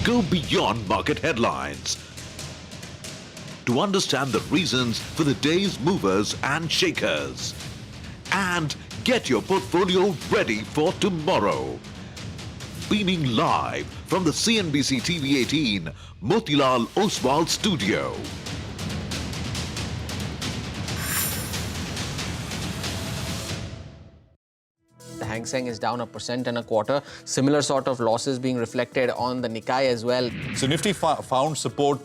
Go beyond market headlines to understand the reasons for the day's movers and shakers. And get your portfolio ready for tomorrow. Beaming live from the CNBC-TV18 Motilal Oswal studio. The Hang Seng is down 1.25%. Similar sort of losses being reflected on the Nikkei as well. So Nifty found support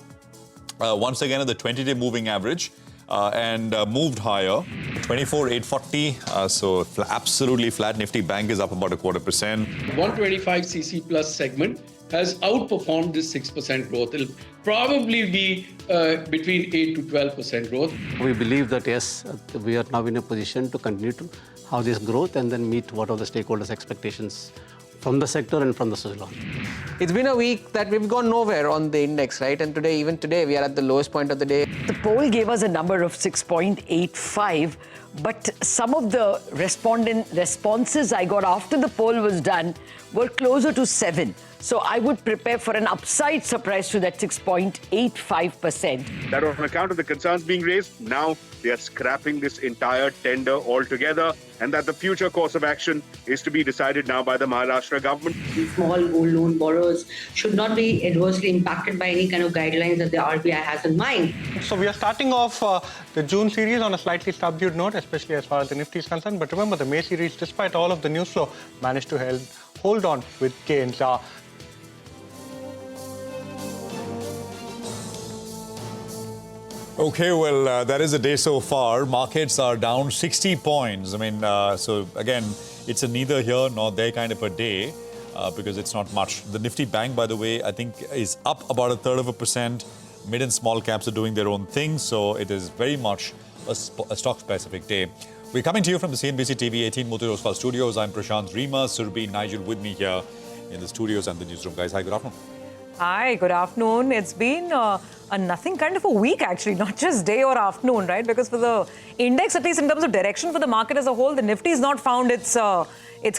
once again at the 20-day moving average and moved higher. 24,840. So absolutely flat. Nifty Bank is up about 0.25%. 125cc plus segment has outperformed this 6% growth. It'll probably be between 8 to 12% growth. We believe that yes, we are now in a position to continue to have this growth and then meet what are the stakeholders' expectations from the sector and from the Suzlon. It's been a week that we've gone nowhere on the index, right? And even today, we are at the lowest point of the day. The poll gave us a number of 6.85, but some of the respondent responses I got after the poll was done were closer to 7. So I would prepare for an upside surprise to that 6.85%. That on account of the concerns being raised, now they are scrapping this entire tender altogether, and that the future course of action is to be decided now by the Maharashtra government. Small gold loan borrowers should not be adversely impacted by any kind of guidelines that the RBI has in mind. So we are starting off the June series on a slightly subdued note, especially as far as the Nifty is concerned. But remember, the May series, despite all of the news flow, managed to hold on with gains. Okay, well, that is the day so far. Markets are down 60 points. I mean, so again, it's a neither here nor there kind of a day because it's not much. The Nifty Bank, by the way, I think is up about 1/3%. Mid and small caps are doing their own thing, so it is very much a stock-specific day. We're coming to you from the CNBC-TV18 Muthoot Finance studios. I'm Prashant Reema, Surbhi, Nigel with me here in the studios and the newsroom. Guys, hi, good afternoon. Hi, good afternoon. It's been a nothing kind of a week, actually, not just day or afternoon, right? Because for the index, at least in terms of direction for the market as a whole, the Nifty has not found its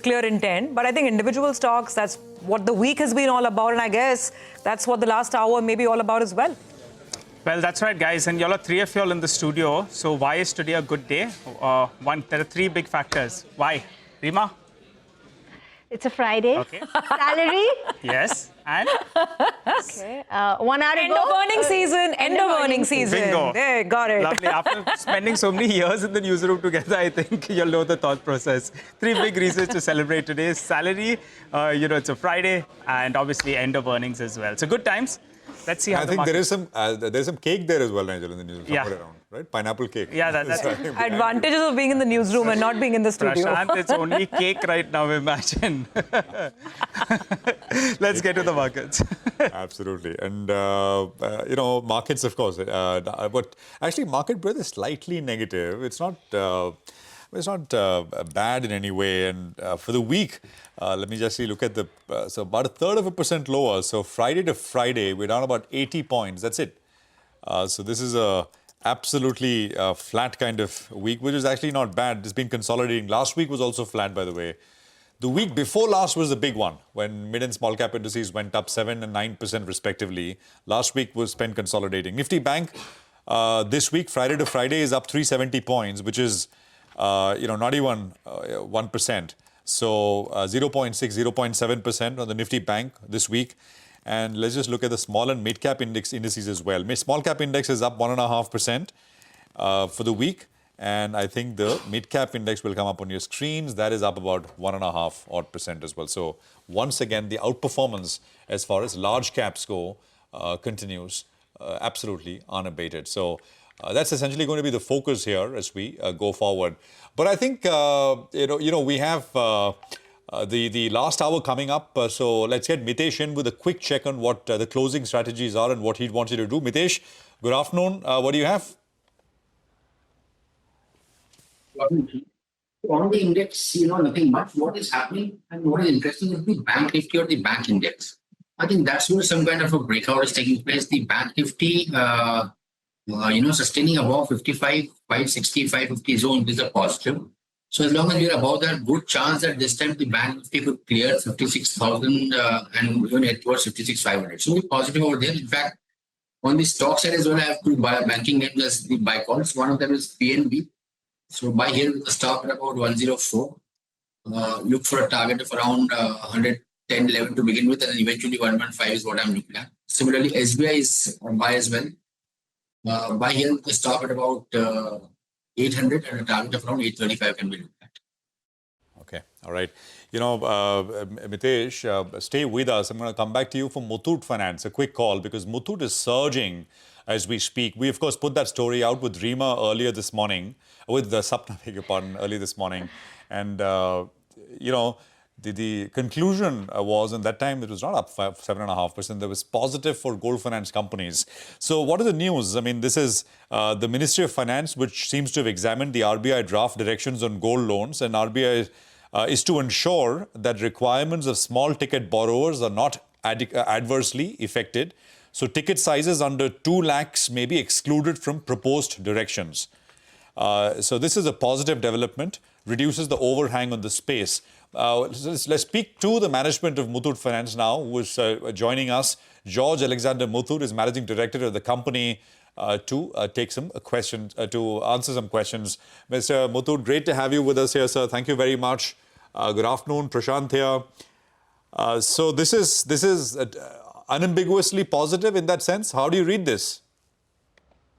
clear intent. But I think individual stocks, that's what the week has been all about. And I guess that's what the last hour may be all about as well. Well, that's right, guys. And y'all are three of y'all in the studio. So why is today a good day? There are three big factors. Why? Reema? It's a Friday. Okay. Salary. Yes. And? Okay. 1 hour End ago. of earning season. End of earning season. Bingo. There, got it. Lovely. After spending so many years in the newsroom together, I think you'll know the thought process. Three big reasons to celebrate today. Salary, it's a Friday, and obviously end of earnings as well. So good times. Let's see how I think there is some cake there as well, Nigel, in the newsroom. Yeah. Somewhere around, right? Pineapple cake. Yeah, that's Advantages of being in the newsroom and not being in the studio. Prashant, it's only cake right now, imagine. Let's get to the markets. Absolutely. And, markets, of course. But actually, market breadth is slightly negative. It's not bad in any way. And for the week, let me just look at so about 1/3% lower. So Friday to Friday, we're down about 80 points. That's it. So this is a absolutely flat kind of week, which is actually not bad. It's been consolidating. Last week was also flat, by the way. The week before last was the big one, when mid and small cap indices went up 7% and 9% respectively. Last week was spent consolidating. Nifty Bank this week, Friday to Friday, is up 370 points, which is not even 1%. So 0.6, 0.7% on the Nifty Bank this week. And let's just look at the small and mid cap indices as well. Small cap index is up 1.5% for the week. And I think the mid cap index will come up on your screens. That is up about 1.5% as well. So once again, the outperformance as far as large caps go continues absolutely unabated. So that's essentially going to be the focus here as we go forward. But I think, we have the last hour coming up. So let's get Mitesh in with a quick check on what the closing strategies are and what he'd want you to do. Mitesh, good afternoon. What do you have? On the index, nothing much. What is happening and what is interesting is the Bank Nifty or the Bank Index. I think that's where some kind of a breakout is taking place. The Bank Nifty, sustaining above 55, 560, 550 zone is a positive. So as long as we are above that, good chance that this time the bank nifty could clear 56,000 and even head towards 56,500. So we're positive over there. In fact, on the stock side as well, I have two banking names as the buy calls. One of them is PNB. So buy here with the stop at about 104. Look for a target of around 110, 11 to begin with, and then eventually 115 is what I'm looking at. Similarly, SBI is a buy as well. Buy here with the stop at about 800 and a target of around 835 can be looked at. Okay, all right. Mitesh, stay with us. I'm going to come back to you for Muthoot Finance. A quick call because Muthoot is surging as we speak. We, of course, put that story out with Rima earlier this morning, with Sapna, beg your pardon, earlier this morning. And, the conclusion was, and that time it was not up 7.5%. There was positive for gold finance companies. So what is the news? I mean, this is the Ministry of Finance, which seems to have examined the RBI draft directions on gold loans. And RBI is to ensure that requirements of small ticket borrowers are not adversely affected. So ticket sizes under 2 lakhs may be excluded from proposed directions. So this is a positive development, reduces the overhang on the space. Let's speak to the management of Muthoot Finance now, who is joining us. George Alexander Muthoot is Managing Director of the company to take some questions, to answer some questions. Mr. Muthoot, great to have you with us here, sir. Thank you very much. Good afternoon, Prashant here. So this is unambiguously positive in that sense. How do you read this?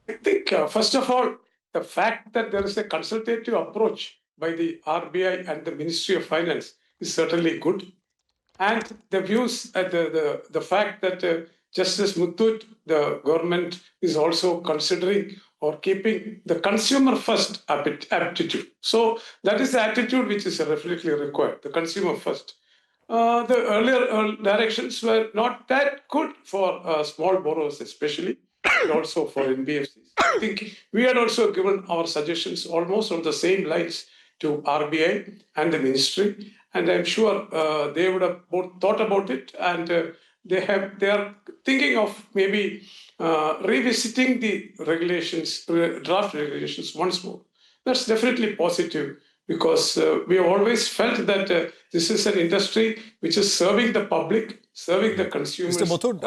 I think, first of all, the fact that there is a consultative approach by the RBI and the Ministry of Finance is certainly good. And the views, the fact that Justice Muthoot, the government is also considering or keeping the consumer first aptitude. So that is the attitude which is definitely required, the consumer first. The earlier directions were not that good for small borrowers especially, and also for NBFCs. I think we had also given our suggestions almost on the same lines to RBI and the ministry, and I'm sure they would have both thought about it, and they are thinking of maybe revisiting the regulations, draft regulations once more. That's definitely positive because we have always felt that this is an industry which is serving the public, serving the consumers. Mr. Muthoot,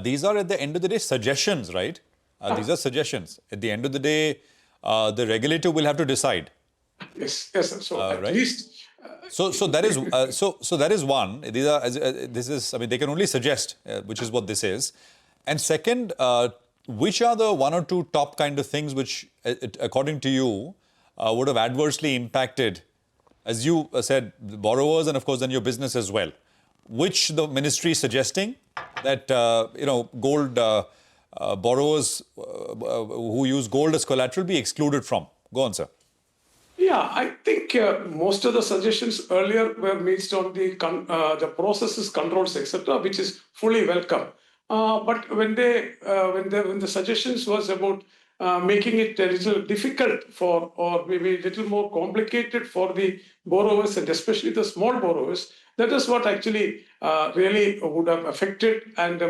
these are at the end of the day suggestions, right? These are suggestions. At the end of the day, the regulator will have to decide. Yes, sir. So at right? least. So that is so that is one. These are they can only suggest, which is what this is. And second, which are the one or two top kind of things which, according to you, would have adversely impacted, as you said, the borrowers and of course then your business as well. Which the ministry is suggesting that gold borrowers who use gold as collateral be excluded from. Go on, sir. Yeah, I think most of the suggestions earlier were based on the processes, controls, etc., which is fully welcome. But when the suggestions was about making it a little difficult for, or maybe a little more complicated for the borrowers and especially the small borrowers, that is what actually really would have affected and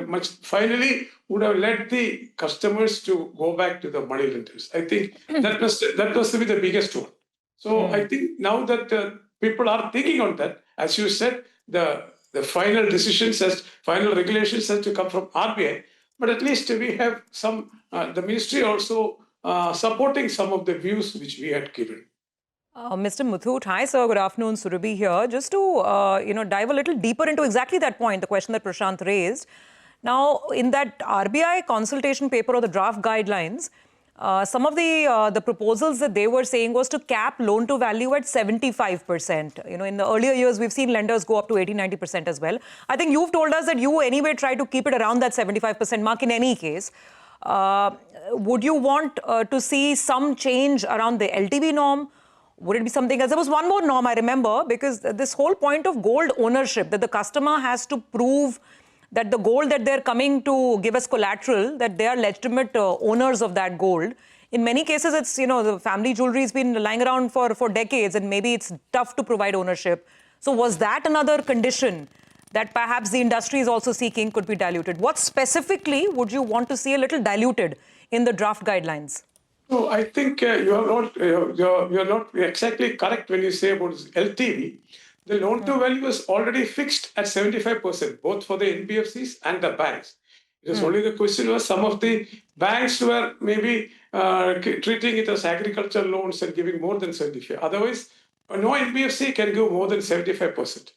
finally would have led the customers to go back to the money lenders. I think that must be the biggest one. So I think now that people are thinking on that, as you said, the final decisions, final regulations has to come from RBI. But at least we have some, the ministry also supporting some of the views which we had given. Mr. Muthoot, hi sir, good afternoon, Surabhi here. Just to dive a little deeper into exactly that point, the question that Prashant raised. Now, in that RBI consultation paper or the draft guidelines, some of the proposals that they were saying was to cap loan to value at 75%. In the earlier years, we've seen lenders go up to 80-90% as well. I think you've told us that you anyway try to keep it around that 75% mark in any case. Would you want to see some change around the LTV norm? Would it be something else? There was one more norm I remember, because this whole point of gold ownership, that the customer has to prove that the gold that they're coming to give as collateral, that they are legitimate owners of that gold. In many cases, it's, the family jewelry has been lying around for decades and maybe it's tough to provide ownership. So was that another condition that perhaps the industry is also seeking could be diluted? What specifically would you want to see a little diluted in the draft guidelines? No, I think you're not exactly correct when you say about LTV. The loan to value is already fixed at 75%, both for the NBFCs and the banks. It is only the question was some of the banks were maybe treating it as agricultural loans and giving more than 75. Otherwise, no NBFC can give more than 75%.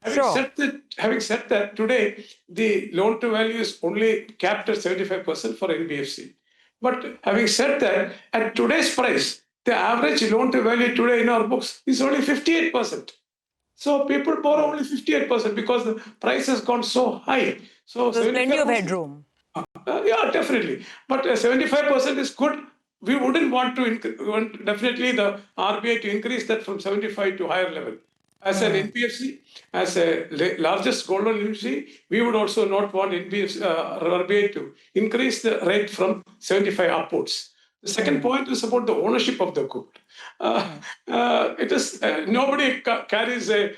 Having said that, today the loan to value is only capped at 75% for NBFC. But having said that, at today's price, the average loan to value today in our books is only 58%. So people borrow only 58% because the price has gone so high. So there's plenty of headroom. Yeah, definitely. But 75% is good. We wouldn't want definitely the RBI to increase that from 75 to higher level. As an NBFC, as a largest gold loan NBFC, we would also not want RBI to increase the rate from 75 upwards. The second point is about the ownership of the gold. It is nobody carries a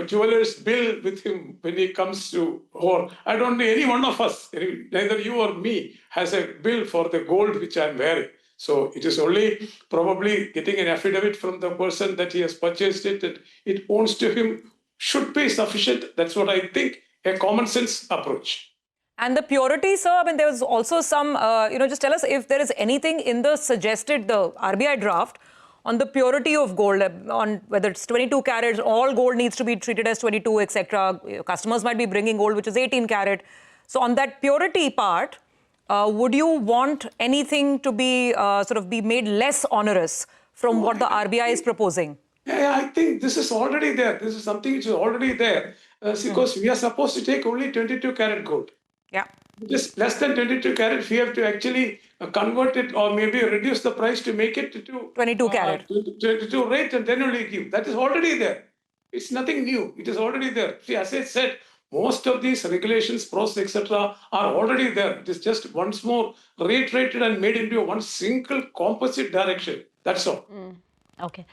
jeweler's bill with him when he comes to, or I don't know any one of us, neither you or me, has a bill for the gold which I'm wearing. So it is only probably getting an affidavit from the person that he has purchased it and it owns to him should be sufficient. That's what I think, a common sense approach. And the purity, sir, I mean, there was also some, just tell us if there is anything in the suggested, the RBI draft, on the purity of gold, on whether it's 22 carats, all gold needs to be treated as 22, etc. Customers might be bringing gold, which is 18 carat. So on that purity part, would you want anything to be be made less onerous from what the RBI is proposing? Yeah, I think this is already there. This is something which is already there because we are supposed to take only 22 carat gold. Yeah. Just less than 22 carat, we have to actually convert it or maybe reduce the price to make it to 22 carat. 22 rate and then only give. That is already there. It's nothing new. It is already there. See, as I said, most of these regulations, process, etc., are already there. It is just once more reiterated and made into one single composite direction. That's all. Okay.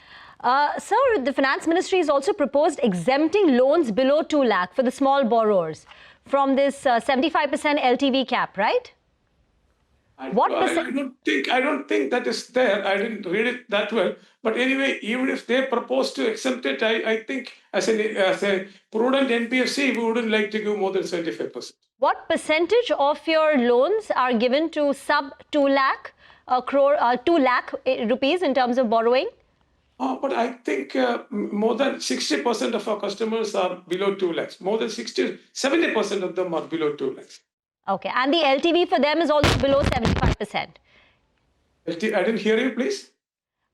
Sir, the Finance Ministry has also proposed exempting loans below 2 lakh for the small borrowers from this 75% LTV cap, right? I don't think that is there. I didn't read it that well. But anyway, even if they propose to exempt it, I think as a prudent NBFC, we wouldn't like to give more than 75%. What percentage of your loans are given to sub 2 lakh 2 lakh rupees in terms of borrowing? But I think more than 60% of our customers are below 2 lakhs. More than 70% of them are below 2 lakhs. Okay, and the LTV for them is also below 75%. I didn't hear you, please.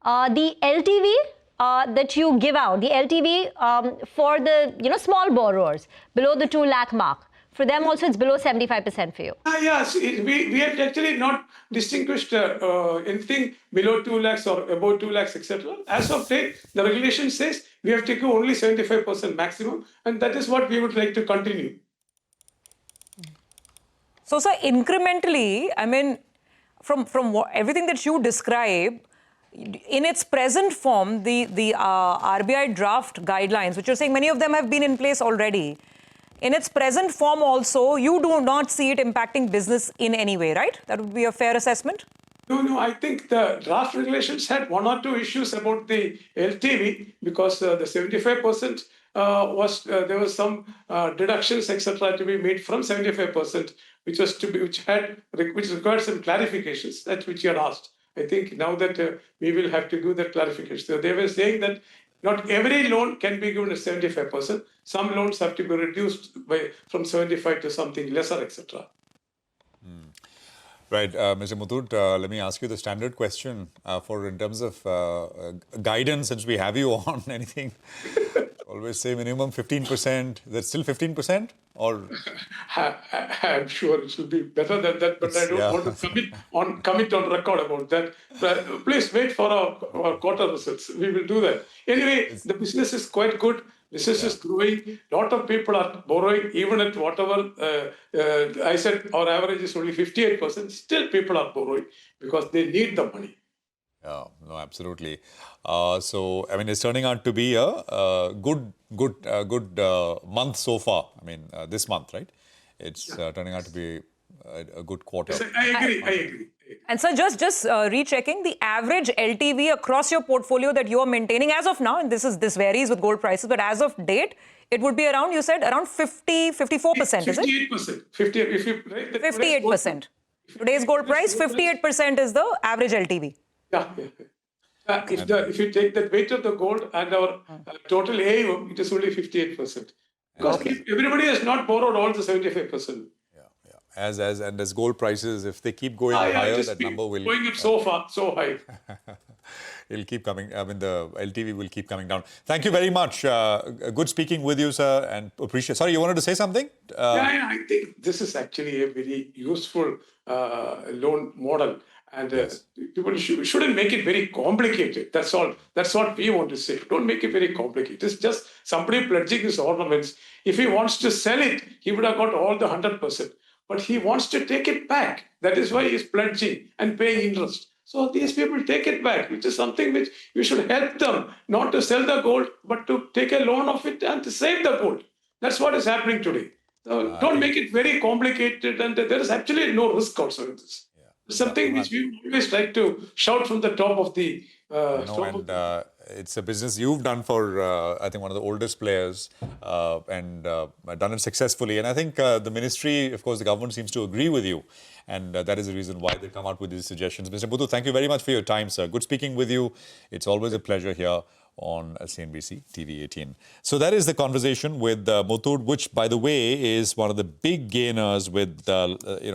The LTV that you give out, the LTV for the small borrowers below the 2 lakh mark, for them also it's below 75% for you. Yes, we have actually not distinguished anything below 2 lakhs or above 2 lakhs, etc. As of date, the regulation says we have to give only 75% maximum, and that is what we would like to continue. So, sir, incrementally, I mean, from everything that you describe, in its present form, the RBI draft guidelines, which you're saying many of them have been in place already, in its present form also, you do not see it impacting business in any way, right? That would be a fair assessment? No, I think the draft regulations had one or two issues about the LTV because the 75% there was some deductions, etc., to be made from 75%, which required some clarifications. That's which you had asked. I think now that we will have to do that clarification. So they were saying that not every loan can be given at 75%. Some loans have to be reduced from 75 to something lesser, etc. Right, Mr. Muthoot, let me ask you the standard question in terms of guidance, since we have you on anything. Always say minimum 15%. That's still 15%? Or I'm sure it will be better than that, but I don't want to commit on record about that. But please wait for our quarter results. We will do that. Anyway, the business is quite good. Business is growing. A lot of people are borrowing, even at whatever I said, our average is only 58%. Still, people are borrowing because they need the money. Yeah, no, absolutely. So, I mean, it's turning out to be a good month so far. I mean, this month, right? It's turning out to be a good quarter. Yes, I agree. And sir, just rechecking the average LTV across your portfolio that you are maintaining as of now, and this varies with gold prices, but as of date, it would be around, you said, around 54%, is it? 58%. 50, if you, right, 58%. Today's gold price, 58% is the average LTV. Yeah. If you take the weight of the gold and our total AUM, it is only 58%. Because everybody has not borrowed all the 75%. And as gold prices, if they keep going higher, that number will going up so high. It'll keep coming. I mean, the LTV will keep coming down. Thank you very much. Good speaking with you, sir, and appreciate. Sorry, you wanted to say something? I think this is actually a very useful loan model, and people shouldn't make it very complicated. That's all. That's what we want to say. Don't make it very complicated. It's just somebody pledging his ornaments. If he wants to sell it, he would have got all the 100%. But he wants to take it back. That is why he's pledging and paying interest. So these people take it back, which is something which we should help them, not to sell the gold, but to take a loan of it and to save the gold. That's what is happening today. So don't make it very complicated, and there is actually no risk also in this. It's something which we always like to shout from the top of the... it's a business you've done for, I think, one of the oldest players and done it successfully. And I think the ministry, of course, the government seems to agree with you. And that is the reason why they come out with these suggestions. Mr. Muthoot, thank you very much for your time, sir. Good speaking with you. It's always a pleasure here on CNBC-TV18. So that is the conversation with Muthoot, which, by the way, is one of the big gainers with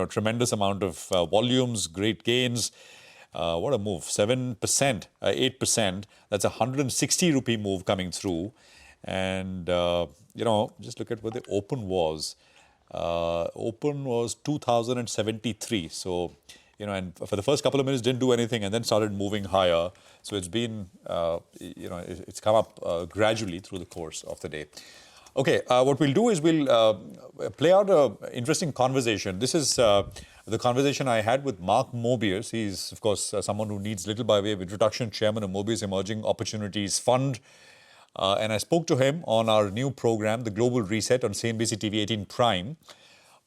tremendous amount of volumes, great gains. What a move, 7%, 8%. That's a 160 rupee move coming through. And, just look at what the open was. Open was 2,073. So, and for the first couple of minutes didn't do anything and then started moving higher. So it's been, it's come up gradually through the course of the day. Okay, what we'll do is we'll play out an interesting conversation. This is the conversation I had with Mark Mobius. He's, of course, someone who needs little by way of introduction, chairman of Mobius Emerging Opportunities Fund. And I spoke to him on our new program, The Global Reset, on CNBC-TV18 Prime.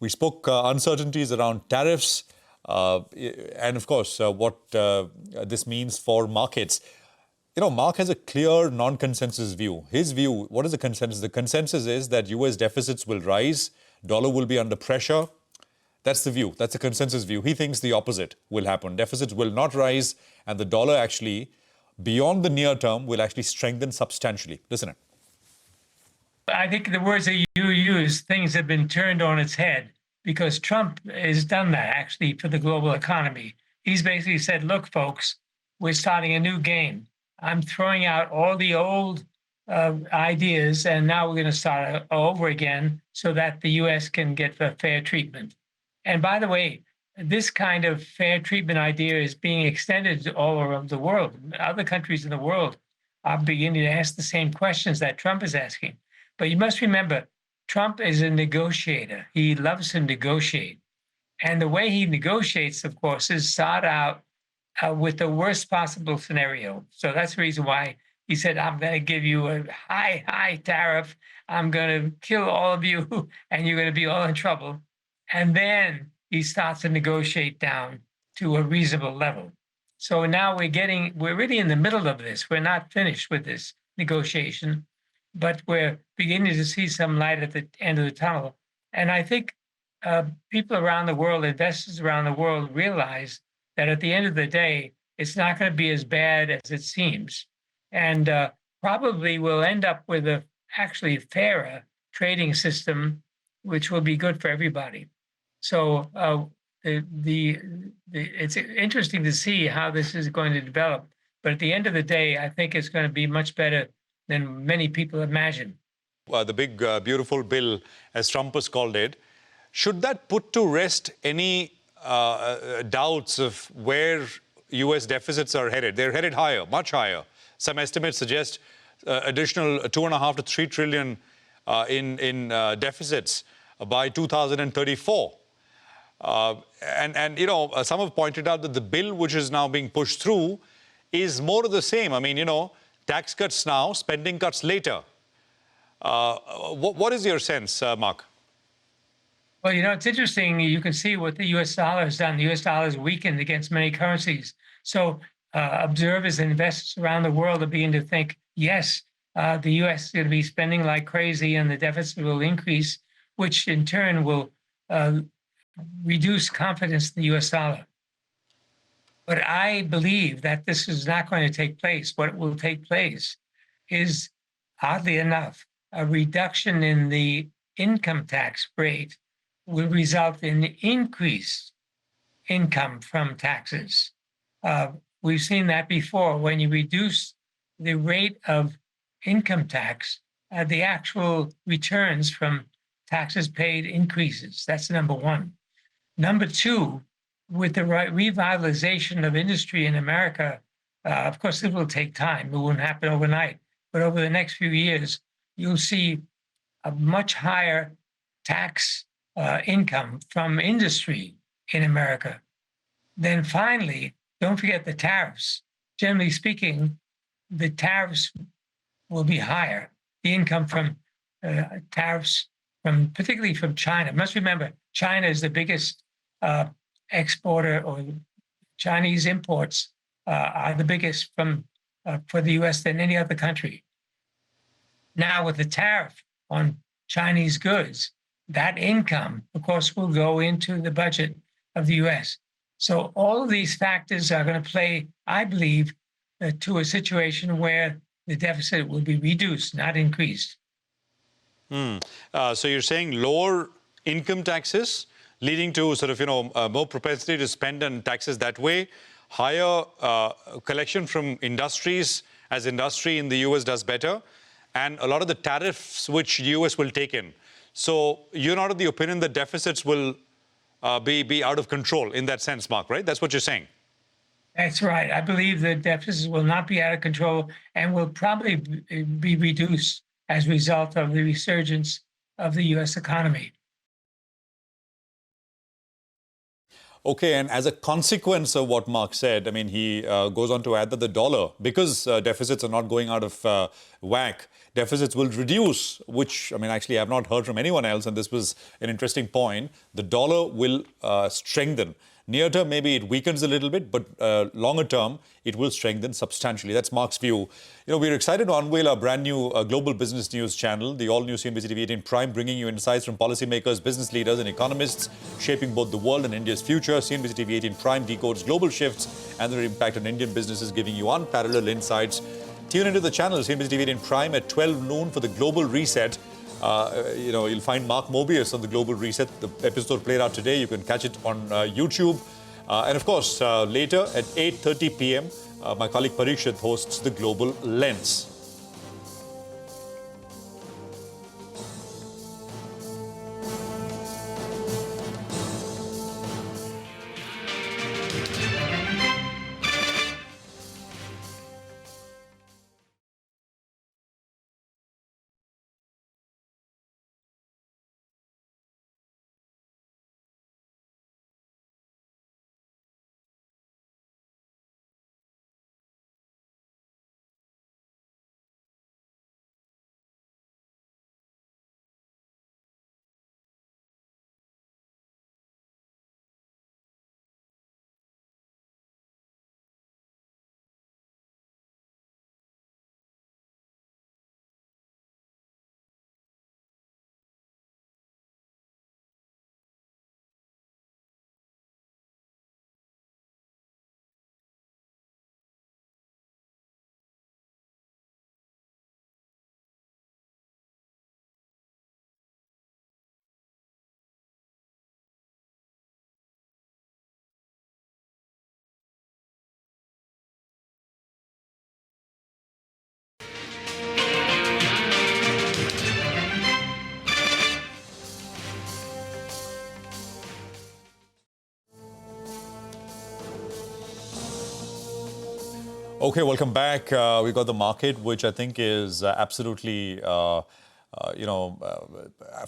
We spoke uncertainties around tariffs and, of course, what this means for markets. Mark has a clear non-consensus view. His view, what is the consensus? The consensus is that US deficits will rise, dollar will be under pressure. That's the view. That's the consensus view. He thinks the opposite will happen. Deficits will not rise, and the dollar actually, beyond the near term, will actually strengthen substantially. Listen in. I think the words that you use, things have been turned on its head, because Trump has done that, actually, for the global economy. He's basically said, look, folks, we're starting a new game. I'm throwing out all the old ideas, and now we're going to start over again so that the U.S. can get the fair treatment. And by the way, this kind of fair treatment idea is being extended to all around the world. Other countries in the world are beginning to ask the same questions that Trump is asking. But you must remember, Trump is a negotiator. He loves to negotiate. And the way he negotiates, of course, is start out with the worst possible scenario. So that's the reason why he said, I'm going to give you a high tariff. I'm going to kill all of you, and you're going to be all in trouble. And then he starts to negotiate down to a reasonable level. So now we're really in the middle of this. We're not finished with this negotiation, but we're beginning to see some light at the end of the tunnel. And I think people around the world, investors around the world, realize that at the end of the day, it's not going to be as bad as it seems. And probably we'll end up with a actually fairer trading system, which will be good for everybody. So it's interesting to see how this is going to develop. But at the end of the day, I think it's going to be much better than many people imagine. The big, beautiful bill, as Trump has called it, should that put to rest any doubts of where U.S. deficits are headed? They're headed higher, much higher. Some estimates suggest additional 2.5 to 3 trillion in deficits by 2034. Some have pointed out that the bill which is now being pushed through is more of the same. I mean, tax cuts now, spending cuts later. What is your sense, Mark? Well, it's interesting. You can see what the U.S. dollar has done. The U.S. dollar has weakened against many currencies. So observers and investors around the world are beginning to think, yes, the U.S. is going to be spending like crazy and the deficit will increase, which in turn will reduce confidence in the U.S. dollar. But I believe that this is not going to take place. What will take place is, oddly enough, a reduction in the income tax rate will result in increased income from taxes. We've seen that before. When you reduce the rate of income tax, the actual returns from taxes paid increases. That's number one. Number two, with the revitalization of industry in America, of course, it will take time. It won't happen overnight. But over the next few years, you'll see a much higher tax income from industry in America. Then finally, don't forget the tariffs. Generally speaking, the tariffs will be higher. The income from tariffs, particularly from China. Must remember, China is the biggest exporter, or Chinese imports are the biggest for the U.S. than any other country. Now, with the tariff on Chinese goods, that income, of course, will go into the budget of the U.S. So all of these factors are going to play, I believe, to a situation where the deficit will be reduced, not increased. So you're saying lower income taxes leading to sort of, more propensity to spend on taxes that way, higher collection from industries as industry in the U.S. does better, and a lot of the tariffs which the U.S. will take in. So you're not of the opinion that deficits will be out of control in that sense, Mark, right? That's what you're saying. That's right. I believe the deficits will not be out of control and will probably be reduced as a result of the resurgence of the U.S. economy. Okay, and as a consequence of what Mark said, I mean, he goes on to add that the dollar, because deficits are not going out of whack, deficits will reduce, which, I mean, actually, I have not heard from anyone else, and this was an interesting point. The dollar will strengthen. Near term, maybe it weakens a little bit, but longer term, it will strengthen substantially. That's Mark's view. We're excited to unveil our brand new global business news channel, the all-new CNBC-TV18 Prime, bringing you insights from policymakers, business leaders, and economists shaping both the world and India's future. CNBC-TV18 Prime decodes global shifts and their impact on Indian businesses, giving you unparalleled insights. Tune into the channel, CNBC-TV18 Prime, at 12 noon for the Global Reset. You'll find Mark Mobius on the Global Reset. The episode played out today. You can catch it on YouTube. And of course, later at 8:30 p.m., my colleague Parikshit hosts the Global Lens. Okay, welcome back. We got the market, which I think is absolutely,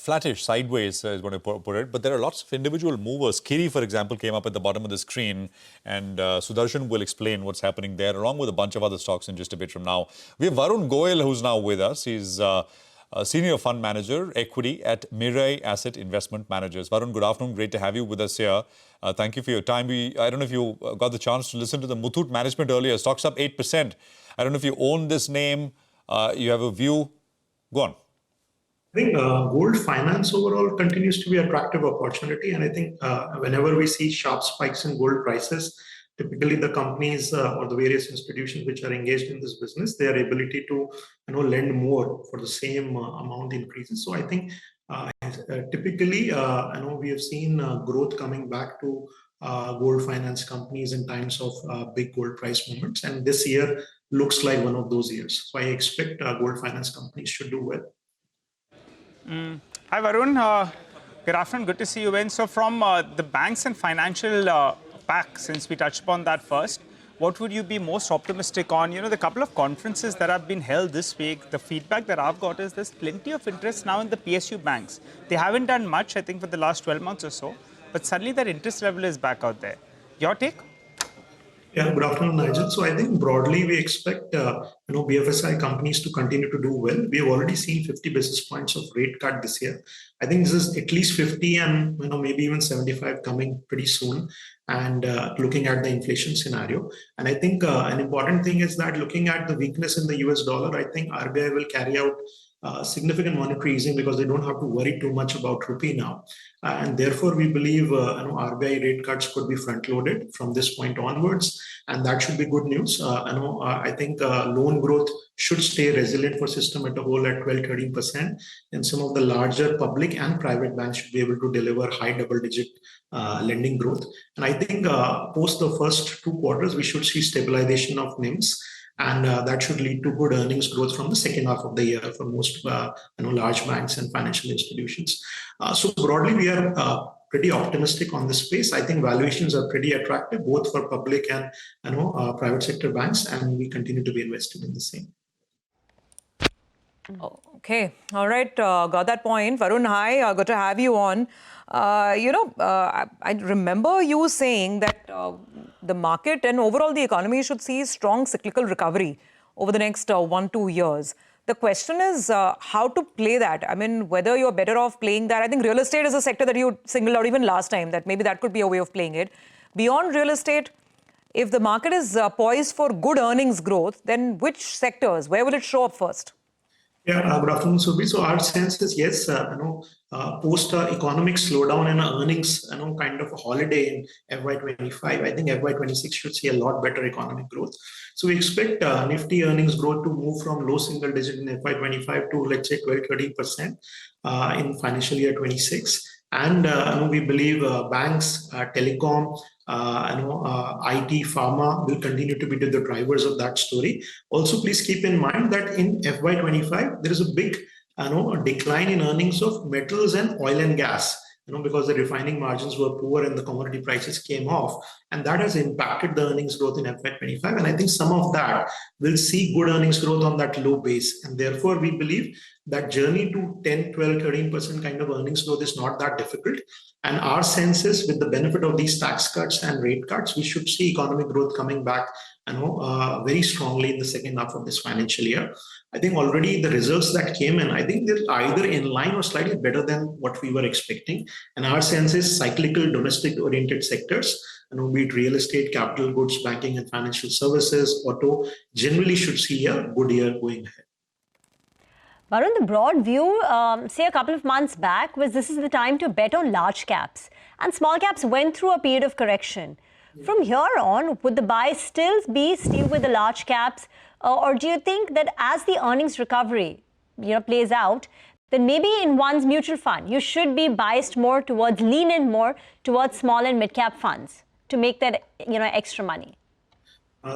flattish, sideways is going to put it. But there are lots of individual movers. Kiri, for example, came up at the bottom of the screen, and Sudarshan will explain what's happening there, along with a bunch of other stocks in just a bit from now. We have Varun Goel, who's now with us. He's Senior Fund Manager, Equity at Mirai Asset Investment Managers. Varun, good afternoon. Great to have you with us here. Thank you for your time. I don't know if you got the chance to listen to the Muthoot management earlier. Stock's up 8%. I don't know if you own this name. You have a view. Go on. I think gold finance overall continues to be an attractive opportunity. And I think whenever we see sharp spikes in gold prices, typically the companies or the various institutions which are engaged in this business, their ability to lend more for the same amount increases. So I think typically we have seen growth coming back to gold finance companies in times of big gold price movements. And this year looks like one of those years. So I expect gold finance companies should do well. Hi, Varun. Good afternoon. Good to see you in. So from the banks and financial pack, since we touched upon that first, what would you be most optimistic on? You know, the couple of conferences that have been held this week, the feedback that I've got is there's plenty of interest now in the PSU banks. They haven't done much, I think, for the last 12 months or so, but suddenly that interest level is back out there. Your take? Yeah, good afternoon, Nigel. So I think broadly we expect BFSI companies to continue to do well. We have already seen 50 basis points of rate cut this year. I think this is at least 50 and maybe even 75 coming pretty soon. And looking at the inflation scenario, and I think an important thing is that looking at the weakness in the US dollar, I think RBI will carry out significant monetary easing because they don't have to worry too much about rupee now. And therefore, we believe RBI rate cuts could be front-loaded from this point onwards, and that should be good news. I think loan growth should stay resilient for system at a whole at 12-13%, and some of the larger public and private banks should be able to deliver high double-digit lending growth. And I think post the first 2 quarters, we should see stabilization of NIMs. And that should lead to good earnings growth from the second half of the year for most large banks and financial institutions. So broadly, we are pretty optimistic on this space. I think valuations are pretty attractive, both for public and private sector banks, and we continue to be invested in the same. Okay, all right, got that point. Varun, hi, good to have you on. I remember you saying that the market and overall the economy should see strong cyclical recovery over the next 1-2 years. The question is how to play that. I mean, whether you're better off playing that. I think real estate is a sector that you singled out even last time, that maybe that could be a way of playing it. Beyond real estate, if the market is poised for good earnings growth, then which sectors, where will it show up first? Yeah, good afternoon, Subhi. So our sense is yes, post economic slowdown and earnings, kind of a holiday in FY25. I think FY26 should see a lot better economic growth. So we expect Nifty earnings growth to move from low single digit in FY25 to let's say 12-13% in financial year 26. And we believe banks, telecom, IT, pharma will continue to be the drivers of that story. Also, please keep in mind that in FY25, there is a big decline in earnings of metals and oil and gas, because the refining margins were poor and the commodity prices came off. And that has impacted the earnings growth in FY25. And I think some of that will see good earnings growth on that low base. And therefore, we believe that journey to 10, 12, 13% kind of earnings growth is not that difficult. And our sense is with the benefit of these tax cuts and rate cuts, we should see economic growth coming back very strongly in the second half of this financial year. I think already the results that came in, I think they're either in line or slightly better than what we were expecting. And our sense is cyclical, domestic-oriented sectors, be it real estate, capital goods, banking and financial services, auto, generally should see a good year going ahead. Varun, the broad view, say a couple of months back, was this is the time to bet on large caps. And small caps went through a period of correction. From here on, would the buy still be with the large caps? Or do you think that as the earnings recovery plays out, then maybe in one's mutual fund, you should be biased more towards, lean in more towards small and mid-cap funds to make that extra money?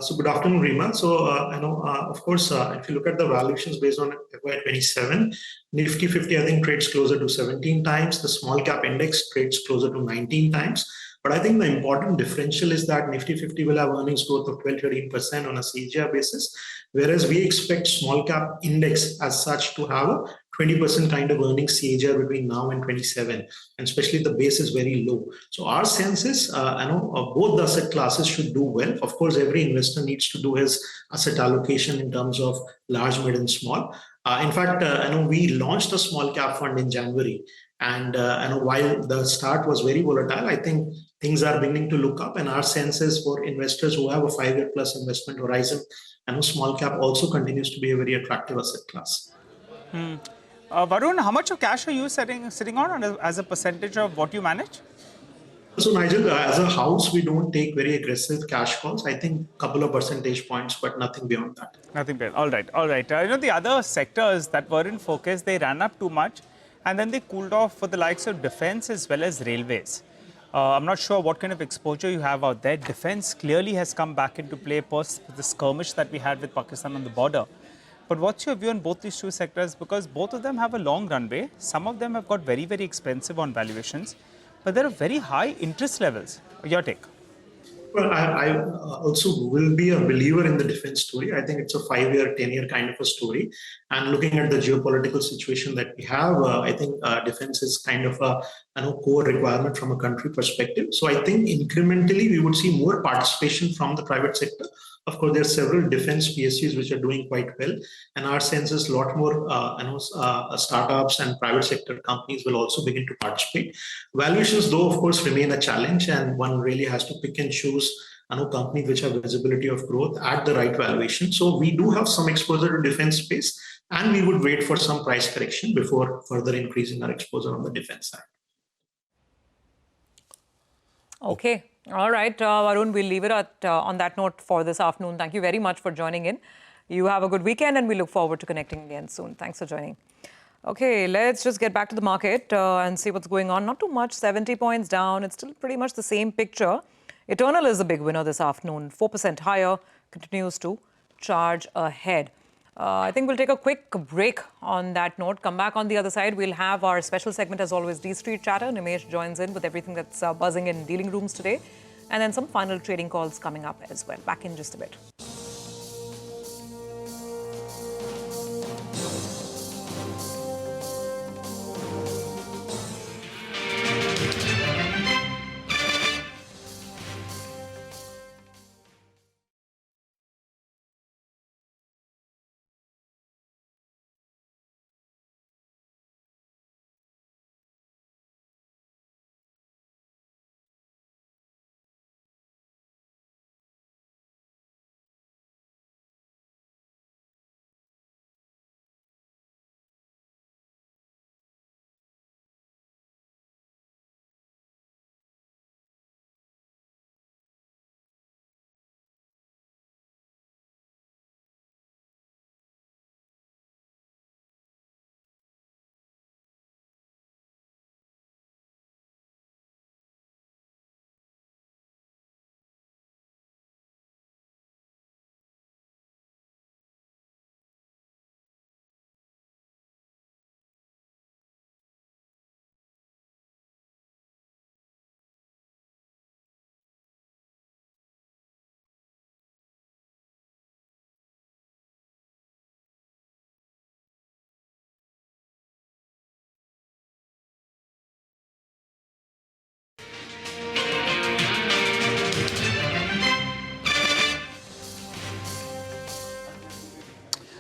So good afternoon, Rima. So, of course, if you look at the valuations based on FY27, Nifty 50, I think, trades closer to 17 times. The small cap index trades closer to 19 times. But I think the important differential is that Nifty 50 will have earnings growth of 12-13% on a CAGR basis, whereas we expect small cap index as such to have a 20% kind of earnings CAGR between now and 27, and especially the base is very low. So our sense is, both the asset classes should do well. Of course, every investor needs to do his asset allocation in terms of large, mid, and small. In fact, we launched a small cap fund in January, and while the start was very volatile, I think things are beginning to look up, and our sense is for investors who have a 5-year plus investment horizon, small cap also continues to be a very attractive asset class. Varun, how much of cash are you sitting on as a percentage of what you manage? So Nigel, as a house, we don't take very aggressive cash calls. I think a couple of percentage points, but nothing beyond that. Nothing beyond. All right, all right. The other sectors that were in focus, they ran up too much, and then they cooled off for the likes of defense as well as railways. I'm not sure what kind of exposure you have out there. Defense clearly has come back into play post the skirmish that we had with Pakistan on the border. But what's your view on both these two sectors? Because both of them have a long runway. Some of them have got very, very expensive on valuations, but there are very high interest levels. Your take? Well, I also will be a believer in the defense story. I think it's a 5-year, 10-year kind of a story. And looking at the geopolitical situation that we have, I think defense is kind of a core requirement from a country perspective. So I think incrementally we would see more participation from the private sector. Of course, there are several defense PSUs which are doing quite well, and our sense is a lot more startups and private sector companies will also begin to participate. Valuations, though, of course, remain a challenge, and one really has to pick and choose companies which have visibility of growth at the right valuation. So we do have some exposure to defense space, and we would wait for some price correction before further increasing our exposure on the defense side. Okay. All right, Varun, we'll leave it at on that note for this afternoon. Thank you very much for joining in. You have a good weekend, and we look forward to connecting again soon. Thanks for joining. Okay, let's just get back to the market and see what's going on. Not too much, 70 points down. It's still pretty much the same picture. Eternal is the big winner this afternoon, 4% higher, continues to charge ahead. I think we'll take a quick break on that note. Come back on the other side. We'll have our special segment, as always, D-Street Chatter. Nimesh joins in with everything that's buzzing in dealing rooms today. And then some final trading calls coming up as well. Back in just a bit.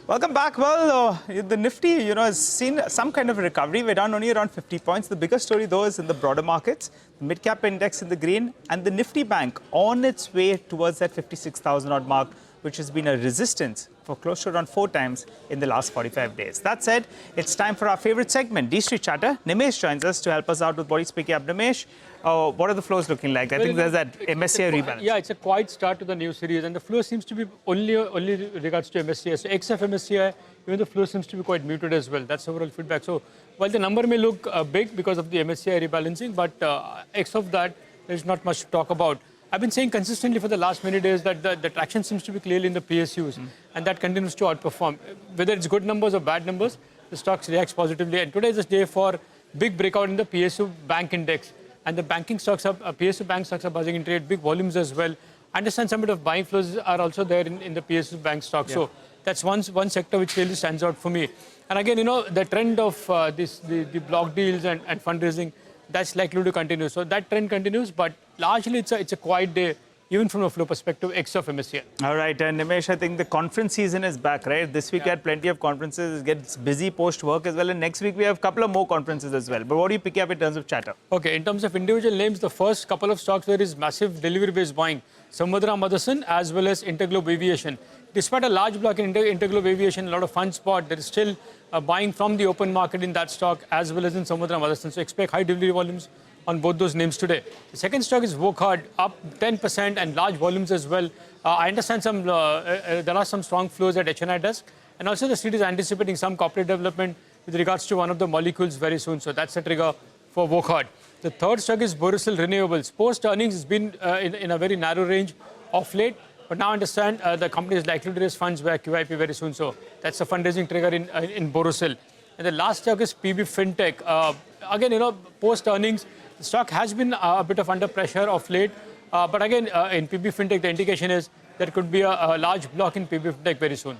Welcome back. Well, the Nifty, has seen some kind of recovery. We're down only around 50 points. The bigger story, though, is in the broader markets. The mid-cap index in the green and the Nifty Bank on its way towards that 56,000 odd mark, which has been a resistance for close to around 4 times in the last 45 days. That said, it's time for our favorite segment, D-Street Chatter. Nimesh joins us to help us out with what he's picking up. Nimesh, what are the flows looking like? I think there's that MSCI rebalance. Yeah, it's a quiet start to the new series, and the flow seems to be only regards to MSCI. So XF MSCI, even the flow seems to be quite muted as well. That's overall feedback. So while the number may look big because of the MSCI rebalancing, but X of that, there's not much to talk about. I've been saying consistently for the last many days that the traction seems to be clearly in the PSUs, and that continues to outperform. Whether it's good numbers or bad numbers, the stocks reacts positively. And today is a day for big breakout in the PSU bank index. And the banking stocks, PSU bank stocks are buzzing in trade, big volumes as well. I understand some bit of buying flows are also there in the PSU bank stocks. Yeah. So that's one sector which really stands out for me. And again, the trend of the block deals and fundraising, that's likely to continue. So that trend continues, but largely it's a quiet day even from a flow perspective, ex of MSCI. All right, and Nimesh, I think the conference season is back, right? This week we had plenty of conferences. It gets busy post-work as well, and next week we have a couple of more conferences as well. But what do you pick up in terms of chatter? Okay, in terms of individual names, the first couple of stocks there is massive delivery-based buying. Samudra Motherson as well as Interglobe Aviation. Despite a large block in Interglobe Aviation, a lot of funds bought, there is still buying from the open market in that stock as well as in Samudra Motherson. So expect high delivery volumes on both those names today. The second stock is Wokhard, up 10% and large volumes as well. I understand there are some strong flows at HNI desk, and also the street is anticipating some corporate development with regards to one of the molecules very soon. So that's a trigger for Wokhard. The third stock is Borosil Renewables. Post earnings has been in a very narrow range of late, but now I understand the company is likely to raise funds via QIP very soon. So that's a fundraising trigger in Borosil. And the last stock is PB Fintech. Again, post earnings, the stock has been a bit of under pressure of late. But again, in PB Fintech, the indication is there could be a large block in PB Fintech very soon.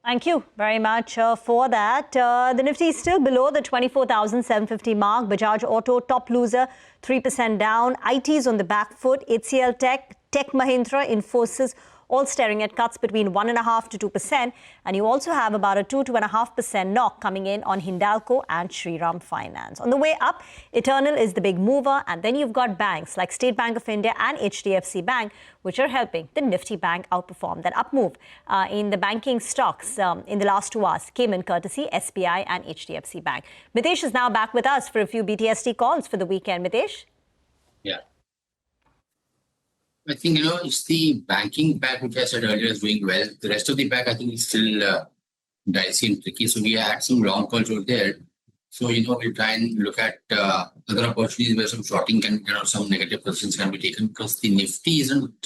Thank you very much for that. The Nifty is still below the 24,750 mark. Bajaj Auto, top loser, 3% down. IT is on the back foot. HCL Tech, Tech Mahindra, Infosys, all staring at cuts between 1.5% to 2%. And you also have about a 2.5% knock coming in on Hindalco and Shriram Finance. On the way up, Eternal is the big mover. And then you've got banks like State Bank of India and HDFC Bank, which are helping the Nifty Bank outperform. That up move in the banking stocks in the last 2 hours came in courtesy SBI and HDFC Bank. Mitesh is now back with us for a few BTST calls for the weekend. Mitesh? Yeah. I think, it's the banking pack, which I said earlier, is doing well. The rest of the pack, I think, is still dicey and tricky. So we had some long calls over there. So, we'll try and look at other opportunities where some shorting can, some negative positions can be taken, because the Nifty isn't,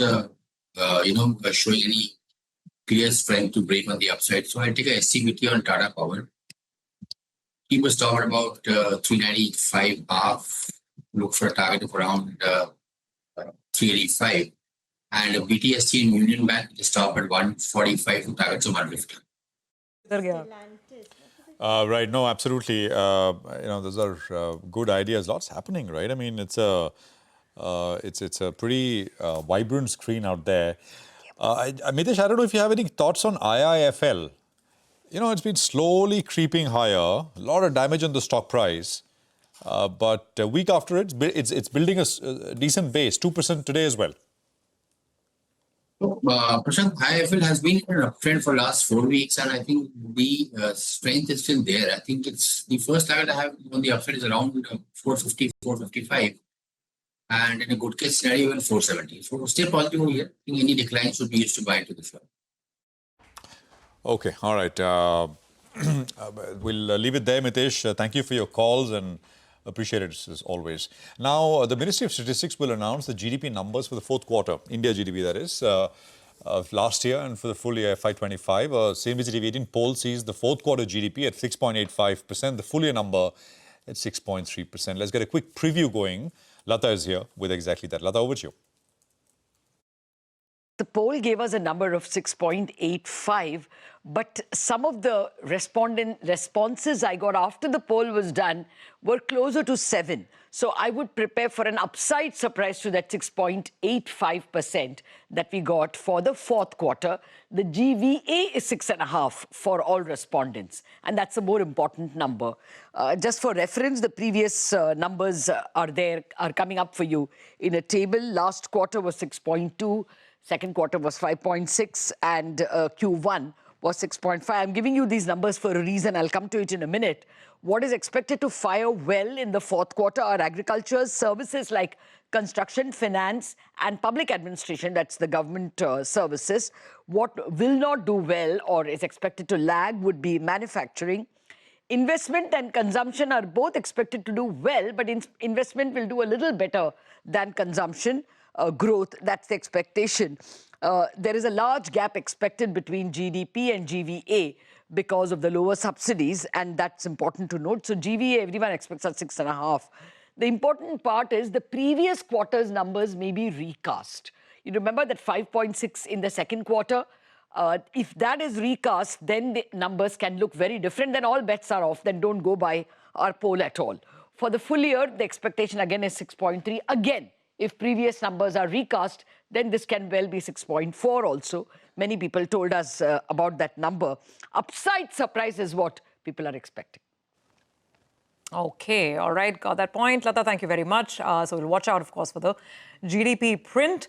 showing any clear strength to break on the upside. So I'll take a SCBT on Tata Power. He was talking about 395 half. Look for a target of around 385, and a BTST in Union Bank is stop at 145 to targets of 150. Right, no, absolutely. Those are good ideas. Lots happening, right? I mean, it's a pretty vibrant screen out there. Mitesh, I don't know if you have any thoughts on IIFL. It's been slowly creeping higher. A lot of damage on the stock price. But a week after it's building a decent base, 2% today as well. Prashant, IIFL has been in an uptrend for the last 4 weeks, and I think the strength is still there. I think it's the first target I have on the upside is around 450, 455, and in a good case scenario, even 470. So still positive over here. I think any decline should be used to buy into this one. Okay, all right. We'll leave it there, Mitesh. Thank you for your calls and appreciate it as always. Now, the Ministry of Statistics will announce the GDP numbers for the fourth quarter, India GDP that is, of last year and for the full year FY25. CNBC-TV18 poll sees the fourth quarter GDP at 6.85%, the full year number at 6.3%. Let's get a quick preview going. Lata is here with exactly that. Lata, over to you. The poll gave us a number of 6.85, but some of the responses I got after the poll was done were closer to 7. So I would prepare for an upside surprise to that 6.85% that we got for the fourth quarter. The GVA is 6.5 for all respondents, and that's a more important number. Just for reference, the previous numbers are coming up for you in a table. Last quarter was 6.2. Second quarter was 5.6 and Q1 was 6.5. I'm giving you these numbers for a reason. I'll come to it in a minute. What is expected to fire well in the fourth quarter are agriculture, services like construction, finance, and public administration. That's the government services. What will not do well or is expected to lag would be manufacturing. Investment and consumption are both expected to do well, but investment will do a little better than consumption. Growth, that's the expectation. There is a large gap expected between GDP and GVA because of the lower subsidies, and that's important to note. So GVA, everyone expects at 6.5. The important part is the previous quarter's numbers may be recast. You remember that 5.6 in the second quarter? If that is recast, then the numbers can look very different. Then all bets are off. Then don't go by our poll at all. For the full year, the expectation again is 6.3. Again, if previous numbers are recast, then this can well be 6.4 also. Many people told us about that number. Upside surprise is what people are expecting. Okay, all right, got that point. Lata, thank you very much. So we'll watch out, of course, for the GDP print.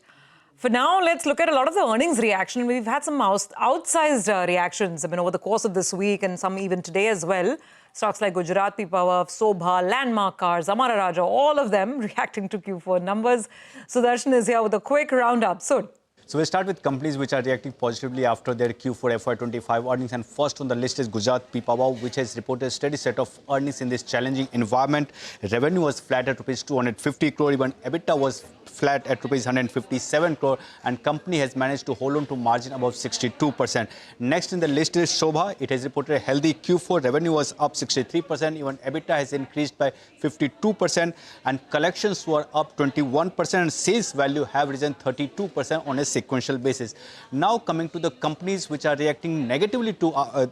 For now, let's look at a lot of the earnings reaction. We've had some outsized reactions, over the course of this week and some even today as well. Stocks like Gujarat Pipavav, Sobha, Landmark Cars, Amara Raja, all of them reacting to Q4 numbers. Sudarshan is here with a quick roundup. So we'll start with companies which are reacting positively after their Q4 FY25 earnings. And first on the list is Gujarat Pipavav, which has reported a steady set of earnings in this challenging environment. Revenue was flat at rupees 250 crore, even EBITDA was flat at rupees 157 crore, and company has managed to hold on to margin above 62%. Next in the list is Sobha. It has reported a healthy Q4. Revenue was up 63%. Even EBITDA has increased by 52%, and collections were up 21%, and sales value have risen 32% on a sequential basis. Now coming to the companies which are reacting negatively to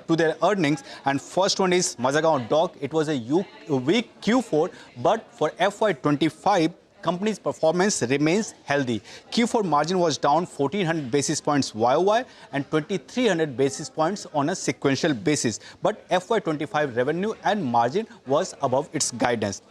their earnings, and first one is Mazagon Dock. It was a weak Q4, but for FY25, company's performance remains healthy. Q4 margin was down 1,400 basis points YOY and 2,300 basis points on a sequential basis. But FY25 revenue and margin was above its guidance.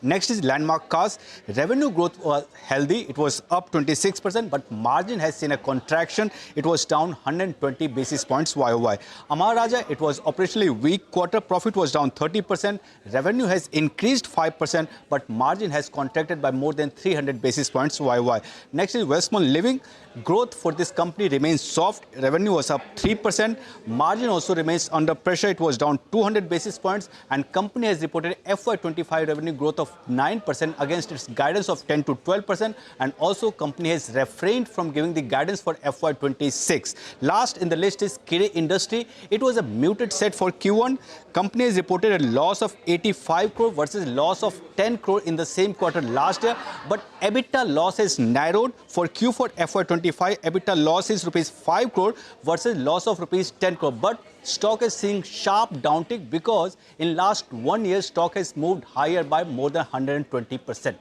Next is Landmark Cars. Revenue growth was healthy. It was up 26%, but margin has seen a contraction. It was down 120 basis points YOY. Amara Raja, it was operationally weak quarter. Profit was down 30%. Revenue has increased 5%, but margin has contracted by more than 300 basis points YOY. Next is Westmont Living. Growth for this company remains soft. Revenue was up 3%. Margin also remains under pressure. It was down 200 basis points, and company has reported FY25 revenue growth of 9% against its guidance of 10 to 12%, and also company has refrained from giving the guidance for FY26. Last in the list is Kire Industry. It was a muted set for Q1. Company has reported a loss of 85 crore versus loss of 10 crore in the same quarter last year, but EBITDA loss has narrowed. For Q4 FY25, EBITDA loss is rupees 5 crore versus loss of rupees 10 crore. But stock is seeing sharp downtick because in last 1 year, stock has moved higher by more than 120%.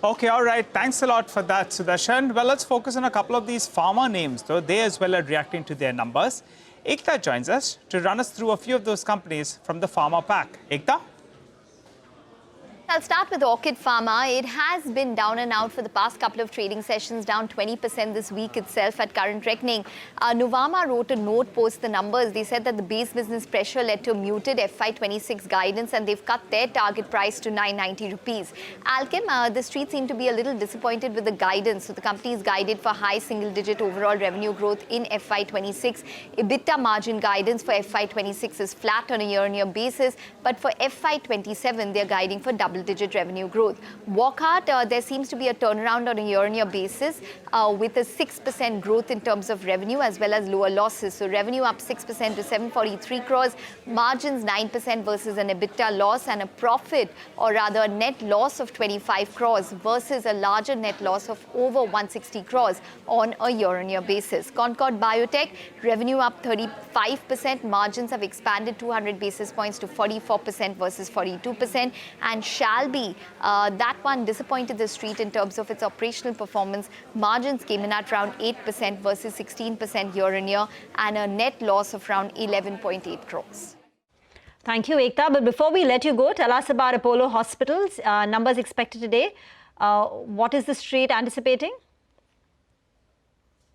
Okay, all right. Thanks a lot for that, Sudarshan. Well, let's focus on a couple of these pharma names, though. They as well are reacting to their numbers. Ekta joins us to run us through a few of those companies from the pharma pack. Ekta? I'll start with Orchid Pharma. It has been down and out for the past couple of trading sessions, down 20% this week itself at current reckoning. Nuvama wrote a note post the numbers. They said that the base business pressure led to a muted FY26 guidance, and they've cut their target price to 990 rupees. Alkem, the street seemed to be a little disappointed with the guidance. So the company is guided for high single-digit overall revenue growth in FY26. EBITDA margin guidance for FY26 is flat on a year-on-year basis, but for FY27, they're guiding for double-digit revenue growth. Wockhardt, there seems to be a turnaround on a year-on-year basis with a 6% growth in terms of revenue as well as lower losses. So revenue up 6% to 743 crores, margins 9% versus an EBITDA loss, and a profit, or rather a net loss of 25 crores versus a larger net loss of over 160 crores on a year-on-year basis. Concord Biotech, revenue up 35%, margins have expanded 200 basis points to 44% versus 42%, and Shalby, that one disappointed the street in terms of its operational performance. Margins came in at around 8% versus 16% year-on-year, and a net loss of around 11.8 crores. Thank you, Ekta. But before we let you go, tell us about Apollo Hospitals. Numbers expected today. What is the street anticipating?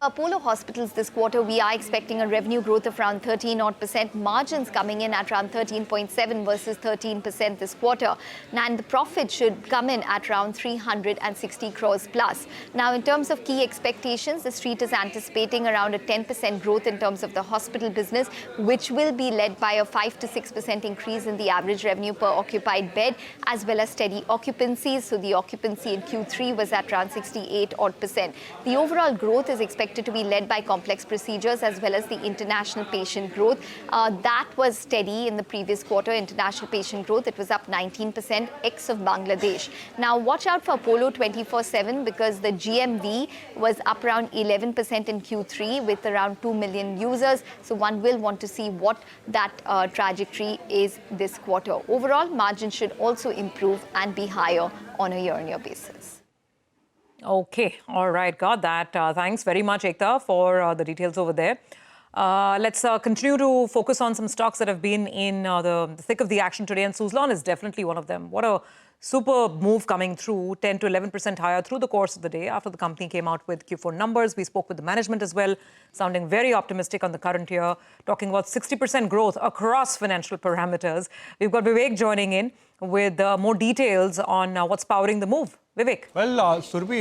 Apollo Hospitals this quarter, we are expecting a revenue growth of around 13% margins coming in at around 13.7 versus 13% this quarter. And the profit should come in at around 360 crores plus. Now, in terms of key expectations, the street is anticipating around a 10% growth in terms of the hospital business, which will be led by a 5 to 6% increase in the average revenue per occupied bed, as well as steady occupancies. So the occupancy in Q3 was at around 68% odd. The overall growth is expected expected to be led by complex procedures as well as the international patient growth. That was steady in the previous quarter. International patient growth, it was up 19% ex of Bangladesh. Now watch out for Apollo 24/7 because the GMV was up around 11% in Q3 with around 2 million users. So one will want to see what that trajectory is this quarter. Overall, margin should also improve and be higher on a year-on-year basis. Okay, all right, got that. Thanks very much, Ekta, for the details over there. Let's continue to focus on some stocks that have been in the thick of the action today, and Suzlon is definitely one of them. What a super move coming through, 10 to 11% higher through the course of the day after the company came out with Q4 numbers. We spoke with the management as well, sounding very optimistic on the current year, talking about 60% growth across financial parameters. We've got Vivek joining in with more details on what's powering the move. Vivek. Well, Surbhi,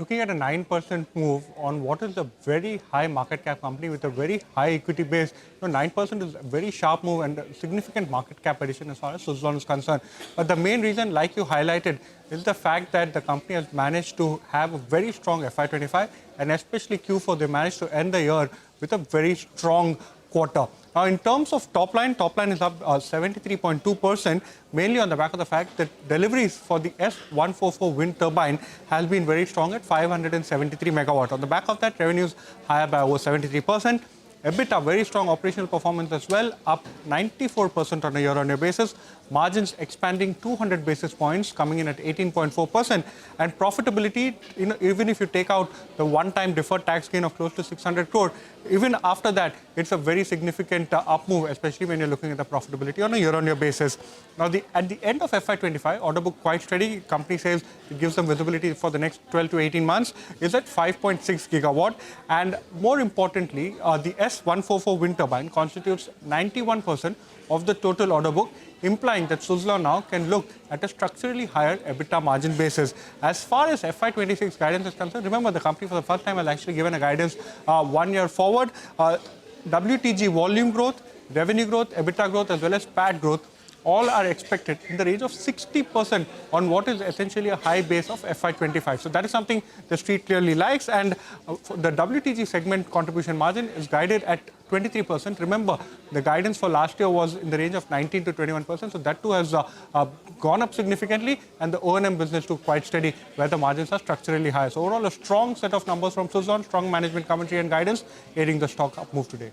looking at a 9% move on what is a very high market cap company with a very high equity base, 9% is a very sharp move and a significant market cap addition as far as Suzlon is concerned. But the main reason, like you highlighted, is the fact that the company has managed to have a very strong FY25 and especially Q4, they managed to end the year with a very strong quarter. Now, in terms of top line is up 73.2%, mainly on the back of the fact that deliveries for the S144 wind turbine has been very strong at 573 megawatt. On the back of that, revenues higher by over 73%. EBITDA, very strong operational performance as well, up 94% on a year-on-year basis. Margins expanding 200 basis points, coming in at 18.4%. And profitability, even if you take out the one-time deferred tax gain of close to 600 crore, even after that, it's a very significant up move, especially when you're looking at the profitability on a year-on-year basis. Now, at the end of FY25, order book quite steady. Company says it gives them visibility for the next 12 to 18 months, is at 5.6 gigawatt. And more importantly, the S144 wind turbine constitutes 91% of the total order book, implying that Suzlon now can look at a structurally higher EBITDA margin basis. As far as FY26 guidance is concerned, remember the company for the first time has actually given a guidance 1 year forward. WTG volume growth, revenue growth, EBITDA growth as well as PAT growth all are expected in the range of 60% on what is essentially a high base of FY25. So that is something the street clearly likes. And the WTG segment contribution margin is guided at 23%. Remember, the guidance for last year was in the range of 19 to 21%. So that too has gone up significantly. And the O&M business too quite steady, where the margins are structurally high. So overall, a strong set of numbers from Suzlon, strong management commentary and guidance, aiding the stock up move today.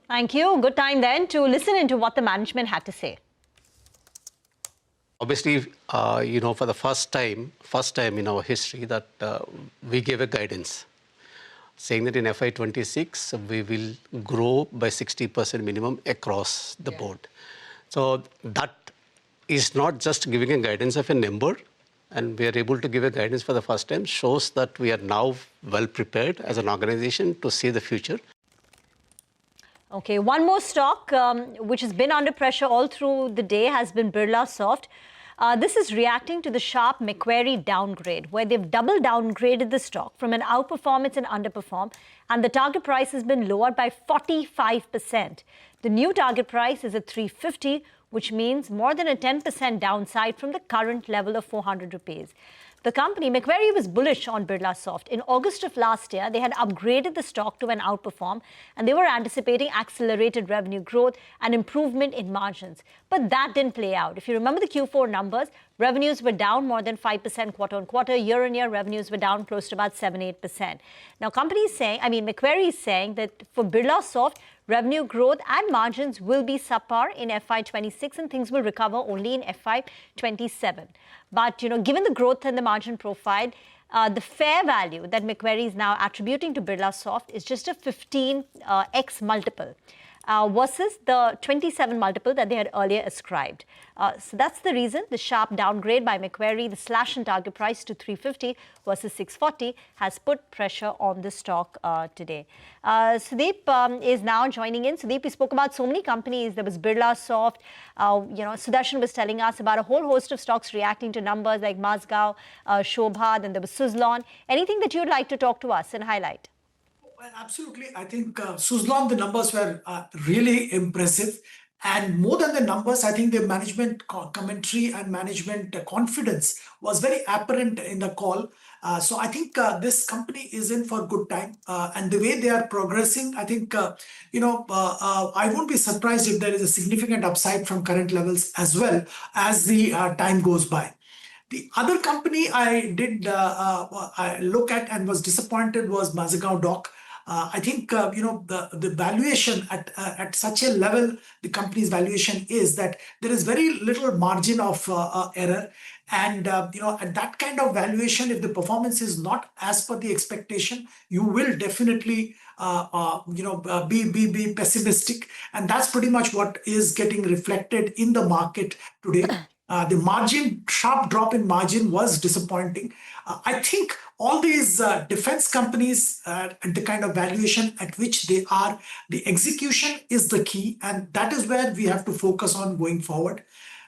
Thank you. Good time then to listen into what the management had to say. Obviously, for the first time in our history that we gave a guidance saying that in FY26, we will grow by 60% minimum across the board. So that is not just giving a guidance of a number, and we are able to give a guidance for the first time, shows that we are now well prepared as an organization to see the future. Okay, one more stock which has been under pressure all through the day has been Birlasoft. This is reacting to the sharp Macquarie downgrade, where they've double downgraded the stock from an outperform, it's an underperform, and the target price has been lowered by 45%. The new target price is at 350, which means more than a 10% downside from the current level of 400 rupees. The company, Macquarie, was bullish on Birlasoft. In August of last year, they had upgraded the stock to an outperform, and they were anticipating accelerated revenue growth and improvement in margins. But that didn't play out. If you remember the Q4 numbers, revenues were down more than 5% quarter on quarter. Year on year, revenues were down close to about 7-8%. Now, Macquarie is saying that for Birlasoft, revenue growth and margins will be subpar in FY26 and things will recover only in FY27. But, given the growth and the margin profile, the fair value that Macquarie is now attributing to Birlasoft is just a 15x multiple versus the 27 multiple that they had earlier ascribed. So that's the reason the sharp downgrade by Macquarie, the slash in target price to 350 versus 640 has put pressure on the stock today. Sudeep is now joining in. Sudeep, we spoke about so many companies. There was Birlasoft. Sudarshan was telling us about a whole host of stocks reacting to numbers like Mazgaon, Shobha, then there was Suzlon. Anything that you'd like to talk to us and highlight? Well, absolutely. I think Suzlon, the numbers were really impressive. And more than the numbers, I think the management commentary and management confidence was very apparent in the call. So I think this company is in for a good time. And the way they are progressing, I think, I won't be surprised if there is a significant upside from current levels as well as the time goes by. The other company I did I look at and was disappointed was Mazagon Dock. I think the valuation at such a level, the company's valuation is that there is very little margin of error, and at that kind of valuation, if the performance is not as per the expectation, you will definitely be pessimistic, and that's pretty much what is getting reflected in the market today. The sharp drop in margin was disappointing. I think all these defense companies at the kind of valuation at which they are, the execution is the key, and that is where we have to focus on going forward.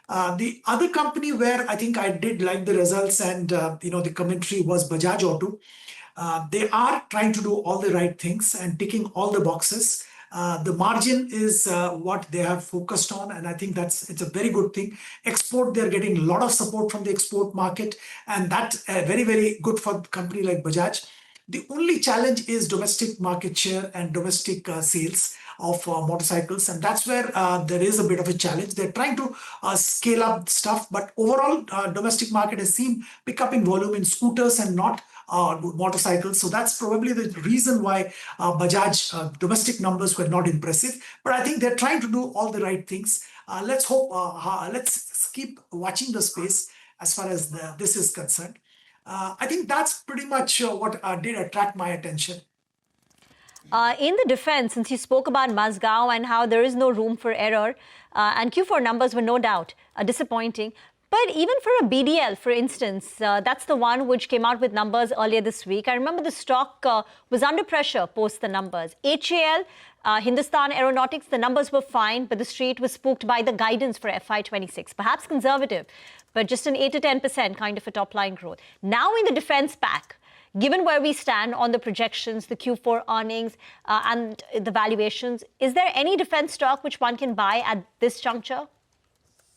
The other company where I think I did like the results and the commentary was Bajaj Auto. They are trying to do all the right things and ticking all the boxes. The margin is what they have focused on, and I think it's a very good thing. Export, they're getting a lot of support from the export market, and that's very, very good for a company like Bajaj. The only challenge is domestic market share and domestic sales of motorcycles, and that's where there is a bit of a challenge. They're trying to scale up stuff, but overall domestic market has seen pick up in volume in scooters and not motorcycles. So that's probably the reason why Bajaj domestic numbers were not impressive. But I think they're trying to do all the right things. Let's keep watching the space as far as this is concerned. I think that's pretty much what did attract my attention. In the defense, since you spoke about Mazagon and how there is no room for error, and Q4 numbers were no doubt disappointing. But even for a BDL, for instance, that's the one which came out with numbers earlier this week. I remember the stock was under pressure post the numbers. HAL, Hindustan Aeronautics, the numbers were fine, but the street was spooked by the guidance for FY26. Perhaps conservative, but just an 8 to 10% kind of a top-line growth. Now in the defense pack, given where we stand on the projections, the Q4 earnings, and the valuations, is there any defense stock which one can buy at this juncture?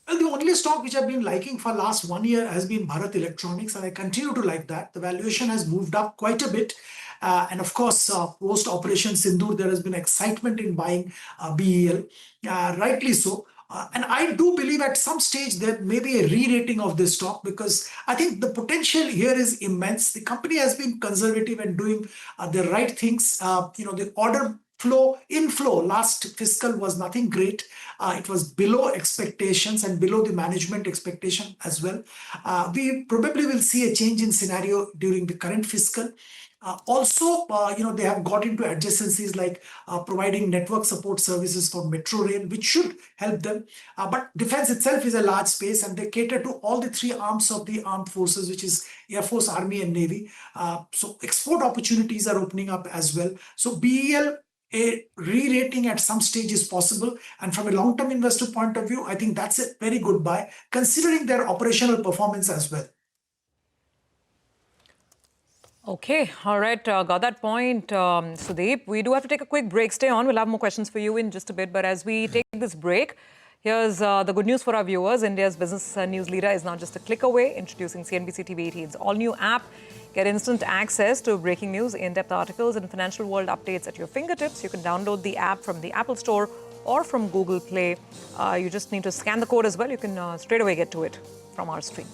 Well, the only stock which I've been liking for last 1 year has been Bharat Electronics, and I continue to like that. The valuation has moved up quite a bit. And of course, post Operation Sindoor, there has been excitement in buying BEL, rightly so. And I do believe at some stage there may be a re-rating of this stock, because I think the potential here is immense. The company has been conservative and doing the right things. The order inflow last fiscal was nothing great. It was below expectations and below the management expectation as well. We probably will see a change in scenario during the current fiscal. Also, they have got into adjacencies like providing network support services for metro rail, which should help them. But defense itself is a large space, and they cater to all the three arms of the armed forces, which is Air Force, Army, and Navy. So export opportunities are opening up as well. So BEL, a re-rating at some stage is possible. And from a long-term investor point of view, I think that's a very good buy, considering their operational performance as well. Okay, all right, got that point, Sudeep. We do have to take a quick break. Stay on. We'll have more questions for you in just a bit. But as we take this break, here's the good news for our viewers. India's business news leader is now just a click away, introducing CNBC-TV18's all-new app. Get instant access to breaking news, in-depth articles, and financial world updates at your fingertips. You can download the app from the Apple Store or from Google Play. You just need to scan the code as well. You can straight away get to it from our stream.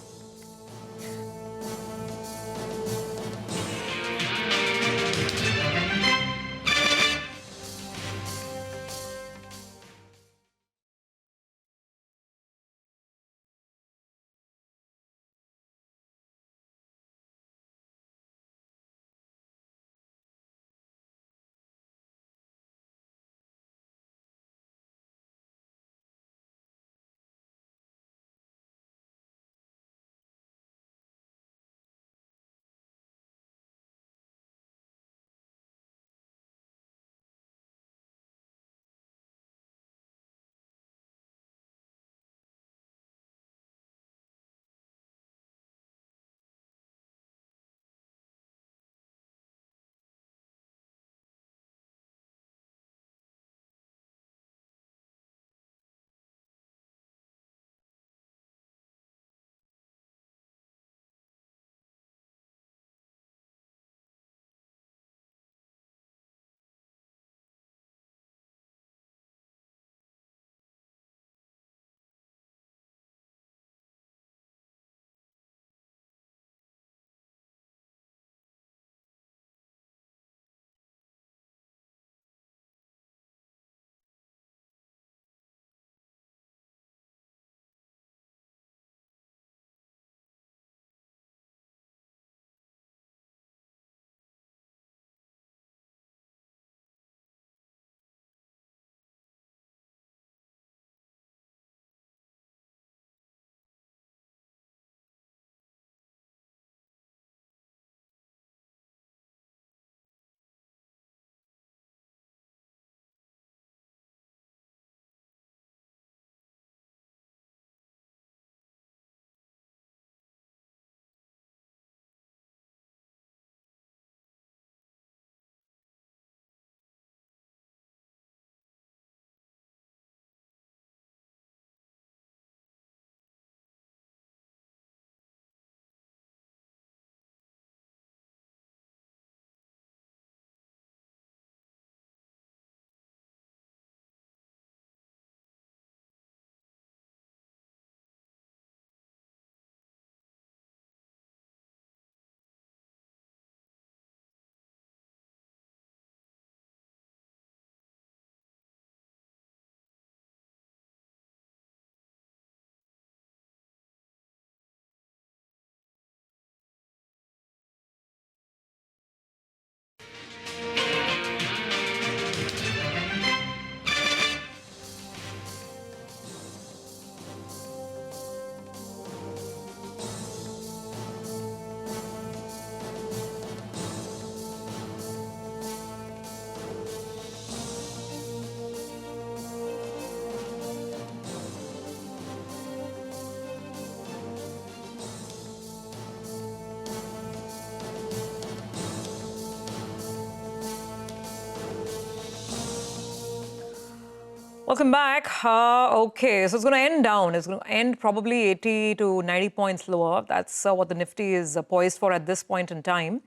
Welcome back. Okay, so it's going to end down. It's going to end probably 80 to 90 points lower. That's what the Nifty is poised for at this point in time.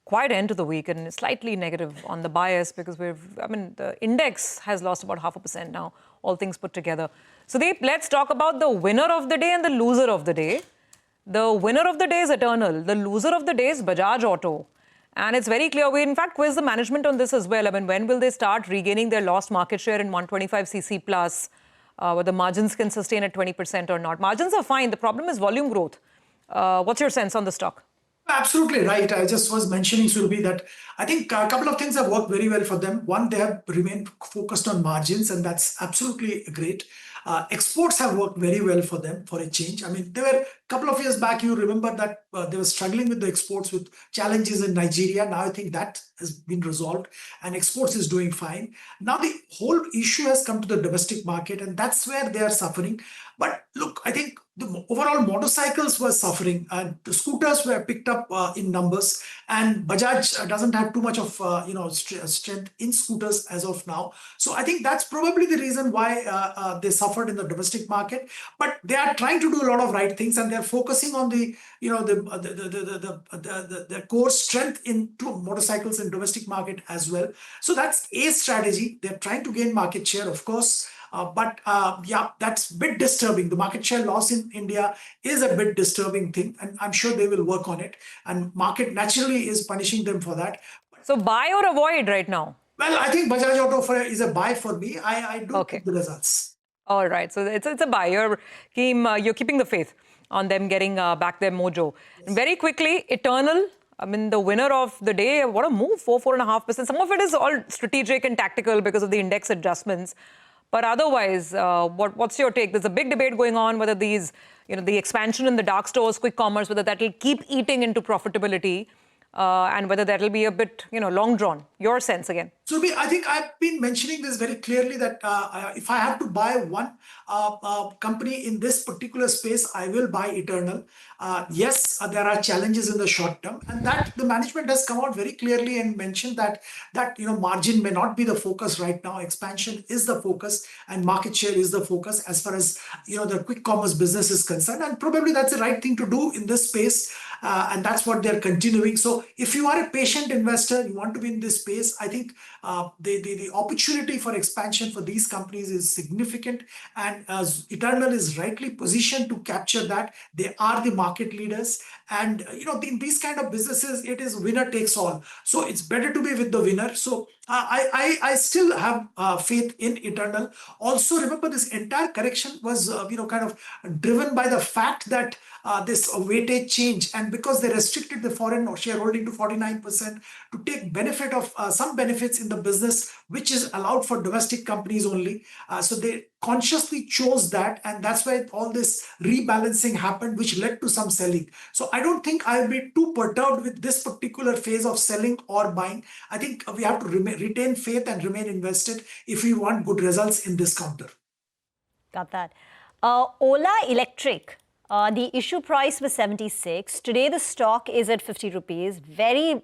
Quiet end to the week and slightly negative on the bias because the index has lost about 0.5% now, all things put together. So let's talk about the winner of the day and the loser of the day. The winner of the day is Eternal. The loser of the day is Bajaj Auto. And it's very clear. We, in fact, quiz the management on this as well. I mean, when will they start regaining their lost market share in 125cc plus, where the margins can sustain at 20% or not? Margins are fine. The problem is volume growth. What's your sense on the stock? Absolutely right. I just was mentioning, Surabhi, that I think a couple of things have worked very well for them. One, they have remained focused on margins, and that's absolutely great. Exports have worked very well for them for a change. I mean, there were a couple of years back, you remember that they were struggling with the exports with challenges in Nigeria. Now I think that has been resolved and exports is doing fine. Now the whole issue has come to the domestic market, and that's where they are suffering. But look, I think the overall motorcycles were suffering and the scooters were picked up in numbers, and Bajaj doesn't have too much of strength in scooters as of now. So I think that's probably the reason why they suffered in the domestic market. But they are trying to do a lot of right things, and they're focusing on the core strength into motorcycles in domestic market as well. So that's a strategy. They're trying to gain market share, of course. Yeah, that's a bit disturbing. The market share loss in India is a bit disturbing thing, and I'm sure they will work on it. And market naturally is punishing them for that. So buy or avoid right now? Well, I think Bajaj Auto is a buy for me. I do like the results. All right, so it's a buy. You're keeping the faith on them getting back their mojo. Yes. Very quickly, Eternal. I mean, the winner of the day, what a move, 4.5%. Some of it is all strategic and tactical because of the index adjustments. But otherwise, what's your take? There's a big debate going on whether these, the expansion in the dark stores, quick commerce, whether that will keep eating into profitability and whether that will be a bit, long drawn. Your sense again. So I think I've been mentioning this very clearly that if I have to buy one company in this particular space, I will buy Eternal. Yes, there are challenges in the short term, and that the management has come out very clearly and mentioned that margin may not be the focus right now. Expansion is the focus, and market share is the focus as far as the quick commerce business is concerned. And probably that's the right thing to do in this space, and that's what they're continuing. So if you are a patient investor, you want to be in this space, I think the opportunity for expansion for these companies is significant, and as Eternal is rightly positioned to capture that. They are the market leaders, and in these kind of businesses, it is winner takes all. So it's better to be with the winner. So I still have faith in Eternal. Also, remember this entire correction was kind of driven by the fact that this weightage change, and because they restricted the foreign shareholding to 49% to take benefit of some benefits in the business, which is allowed for domestic companies only. So they consciously chose that, and that's why all this rebalancing happened, which led to some selling. So I don't think I'll be too perturbed with this particular phase of selling or buying. I think we have to retain faith and remain invested if we want good results in this counter. Got that. Ola Electric. The issue price was 76. Today, the stock is at 50 rupees. Very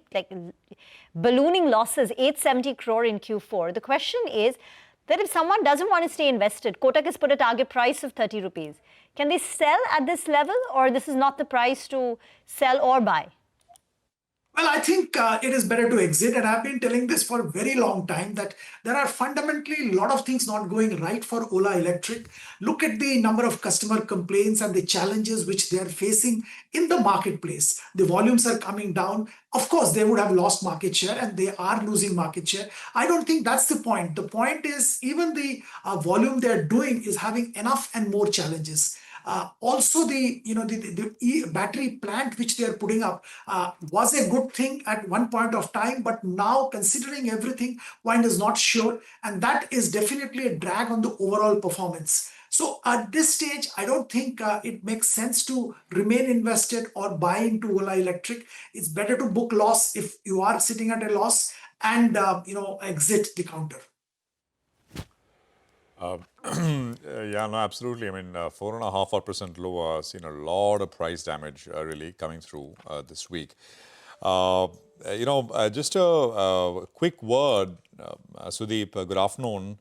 ballooning losses, 870 crore in Q4. The question is that if someone doesn't want to stay invested, Kotak has put a target price of 30 rupees. Can they sell at this level, or this is not the price to sell or buy? Well, I think it is better to exit, and I've been telling this for a very long time that there are fundamentally a lot of things not going right for Ola Electric. Look at the number of customer complaints and the challenges which they are facing in the marketplace. The volumes are coming down. Of course, they would have lost market share, and they are losing market share. I don't think that's the point. The point is even the volume they're doing is having enough and more challenges. Also, the battery plant which they are putting up was a good thing at one point of time, but now considering everything, one is not sure, and that is definitely a drag on the overall performance. So at this stage, I don't think it makes sense to remain invested or buy into Ola Electric. It's better to book loss if you are sitting at a loss and exit the counter. Yeah, no, absolutely. I mean, 4.5% lower. I've seen a lot of price damage really coming through this week. Just a quick word, Sudeep, good afternoon.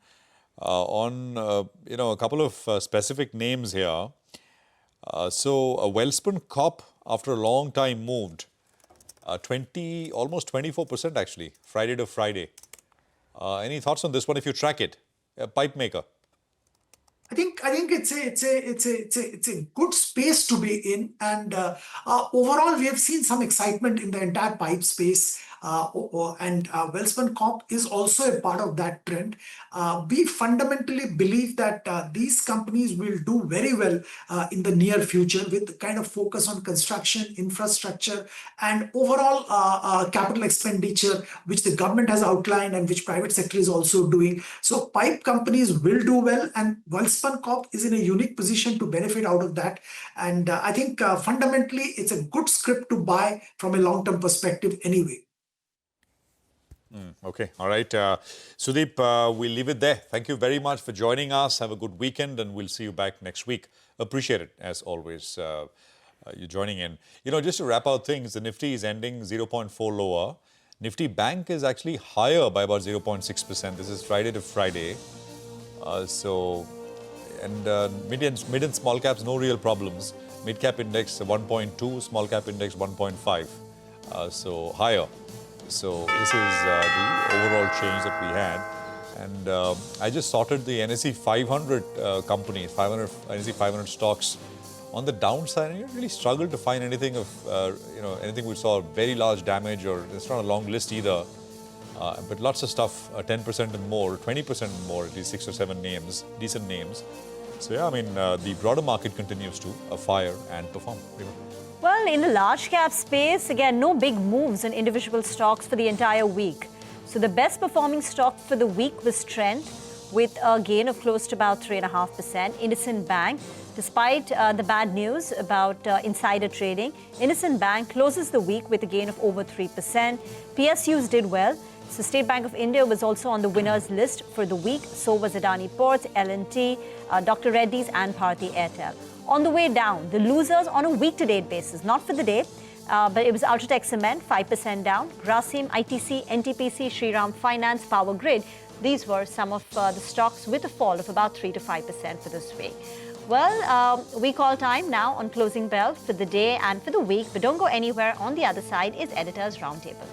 on a couple of specific names here. So Welspun Corp, after a long time, moved almost 24% actually, Friday to Friday. Any thoughts on this one if you track it? A pipe maker. I think it's a good space to be in, and overall we have seen some excitement in the entire pipe space. And Welspun Corp is also a part of that trend. We fundamentally believe that these companies will do very well in the near future with the kind of focus on construction, infrastructure, and overall capital expenditure, which the government has outlined and which private sector is also doing. So pipe companies will do well, and Welspun Corp is in a unique position to benefit out of that. And I think fundamentally it's a good script to buy from a long-term perspective anyway. Okay. All right. Sudeep, we'll leave it there. Thank you very much for joining us. Have a good weekend, and we'll see you back next week. Appreciate it, as always, you joining in. Just to wrap out things, the Nifty is ending 0.4 lower. Nifty Bank is actually higher by about 0.6%. This is Friday to Friday. Mid and small caps, no real problems. Mid cap index 1.2, small cap index 1.5. So higher. So this is the overall change that we had. And I just sorted the NSE 500 companies, NSE 500 stocks on the downside. And you really struggled to find anything of, anything which saw very large damage, or it's not a long list either. But lots of stuff, 10% and more, 20% and more, at least 6 or 7 names, decent names. So yeah, the broader market continues to fire and perform. Well, in the large cap space, again, no big moves in individual stocks for the entire week. So the best performing stock for the week was Trent, with a gain of close to about 3.5%. IndusInd Bank, despite the bad news about insider trading, IndusInd Bank closes the week with a gain of over 3%. PSUs did well. So State Bank of India was also on the winners list for the week. So was Adani Ports, L&T, Dr. Reddy's and Bharti Airtel. On the way down, the losers on a week-to-date basis, not for the day, but it was Ultratech Cement, 5% down, Grasim, ITC, NTPC, Shriram Finance, Power Grid. These were some of the stocks with a fall of about 3 to 5% for this week. Well, we call time now on Closing Bell for the day and for the week, but don't go anywhere. On the other side is Editor's Roundtable.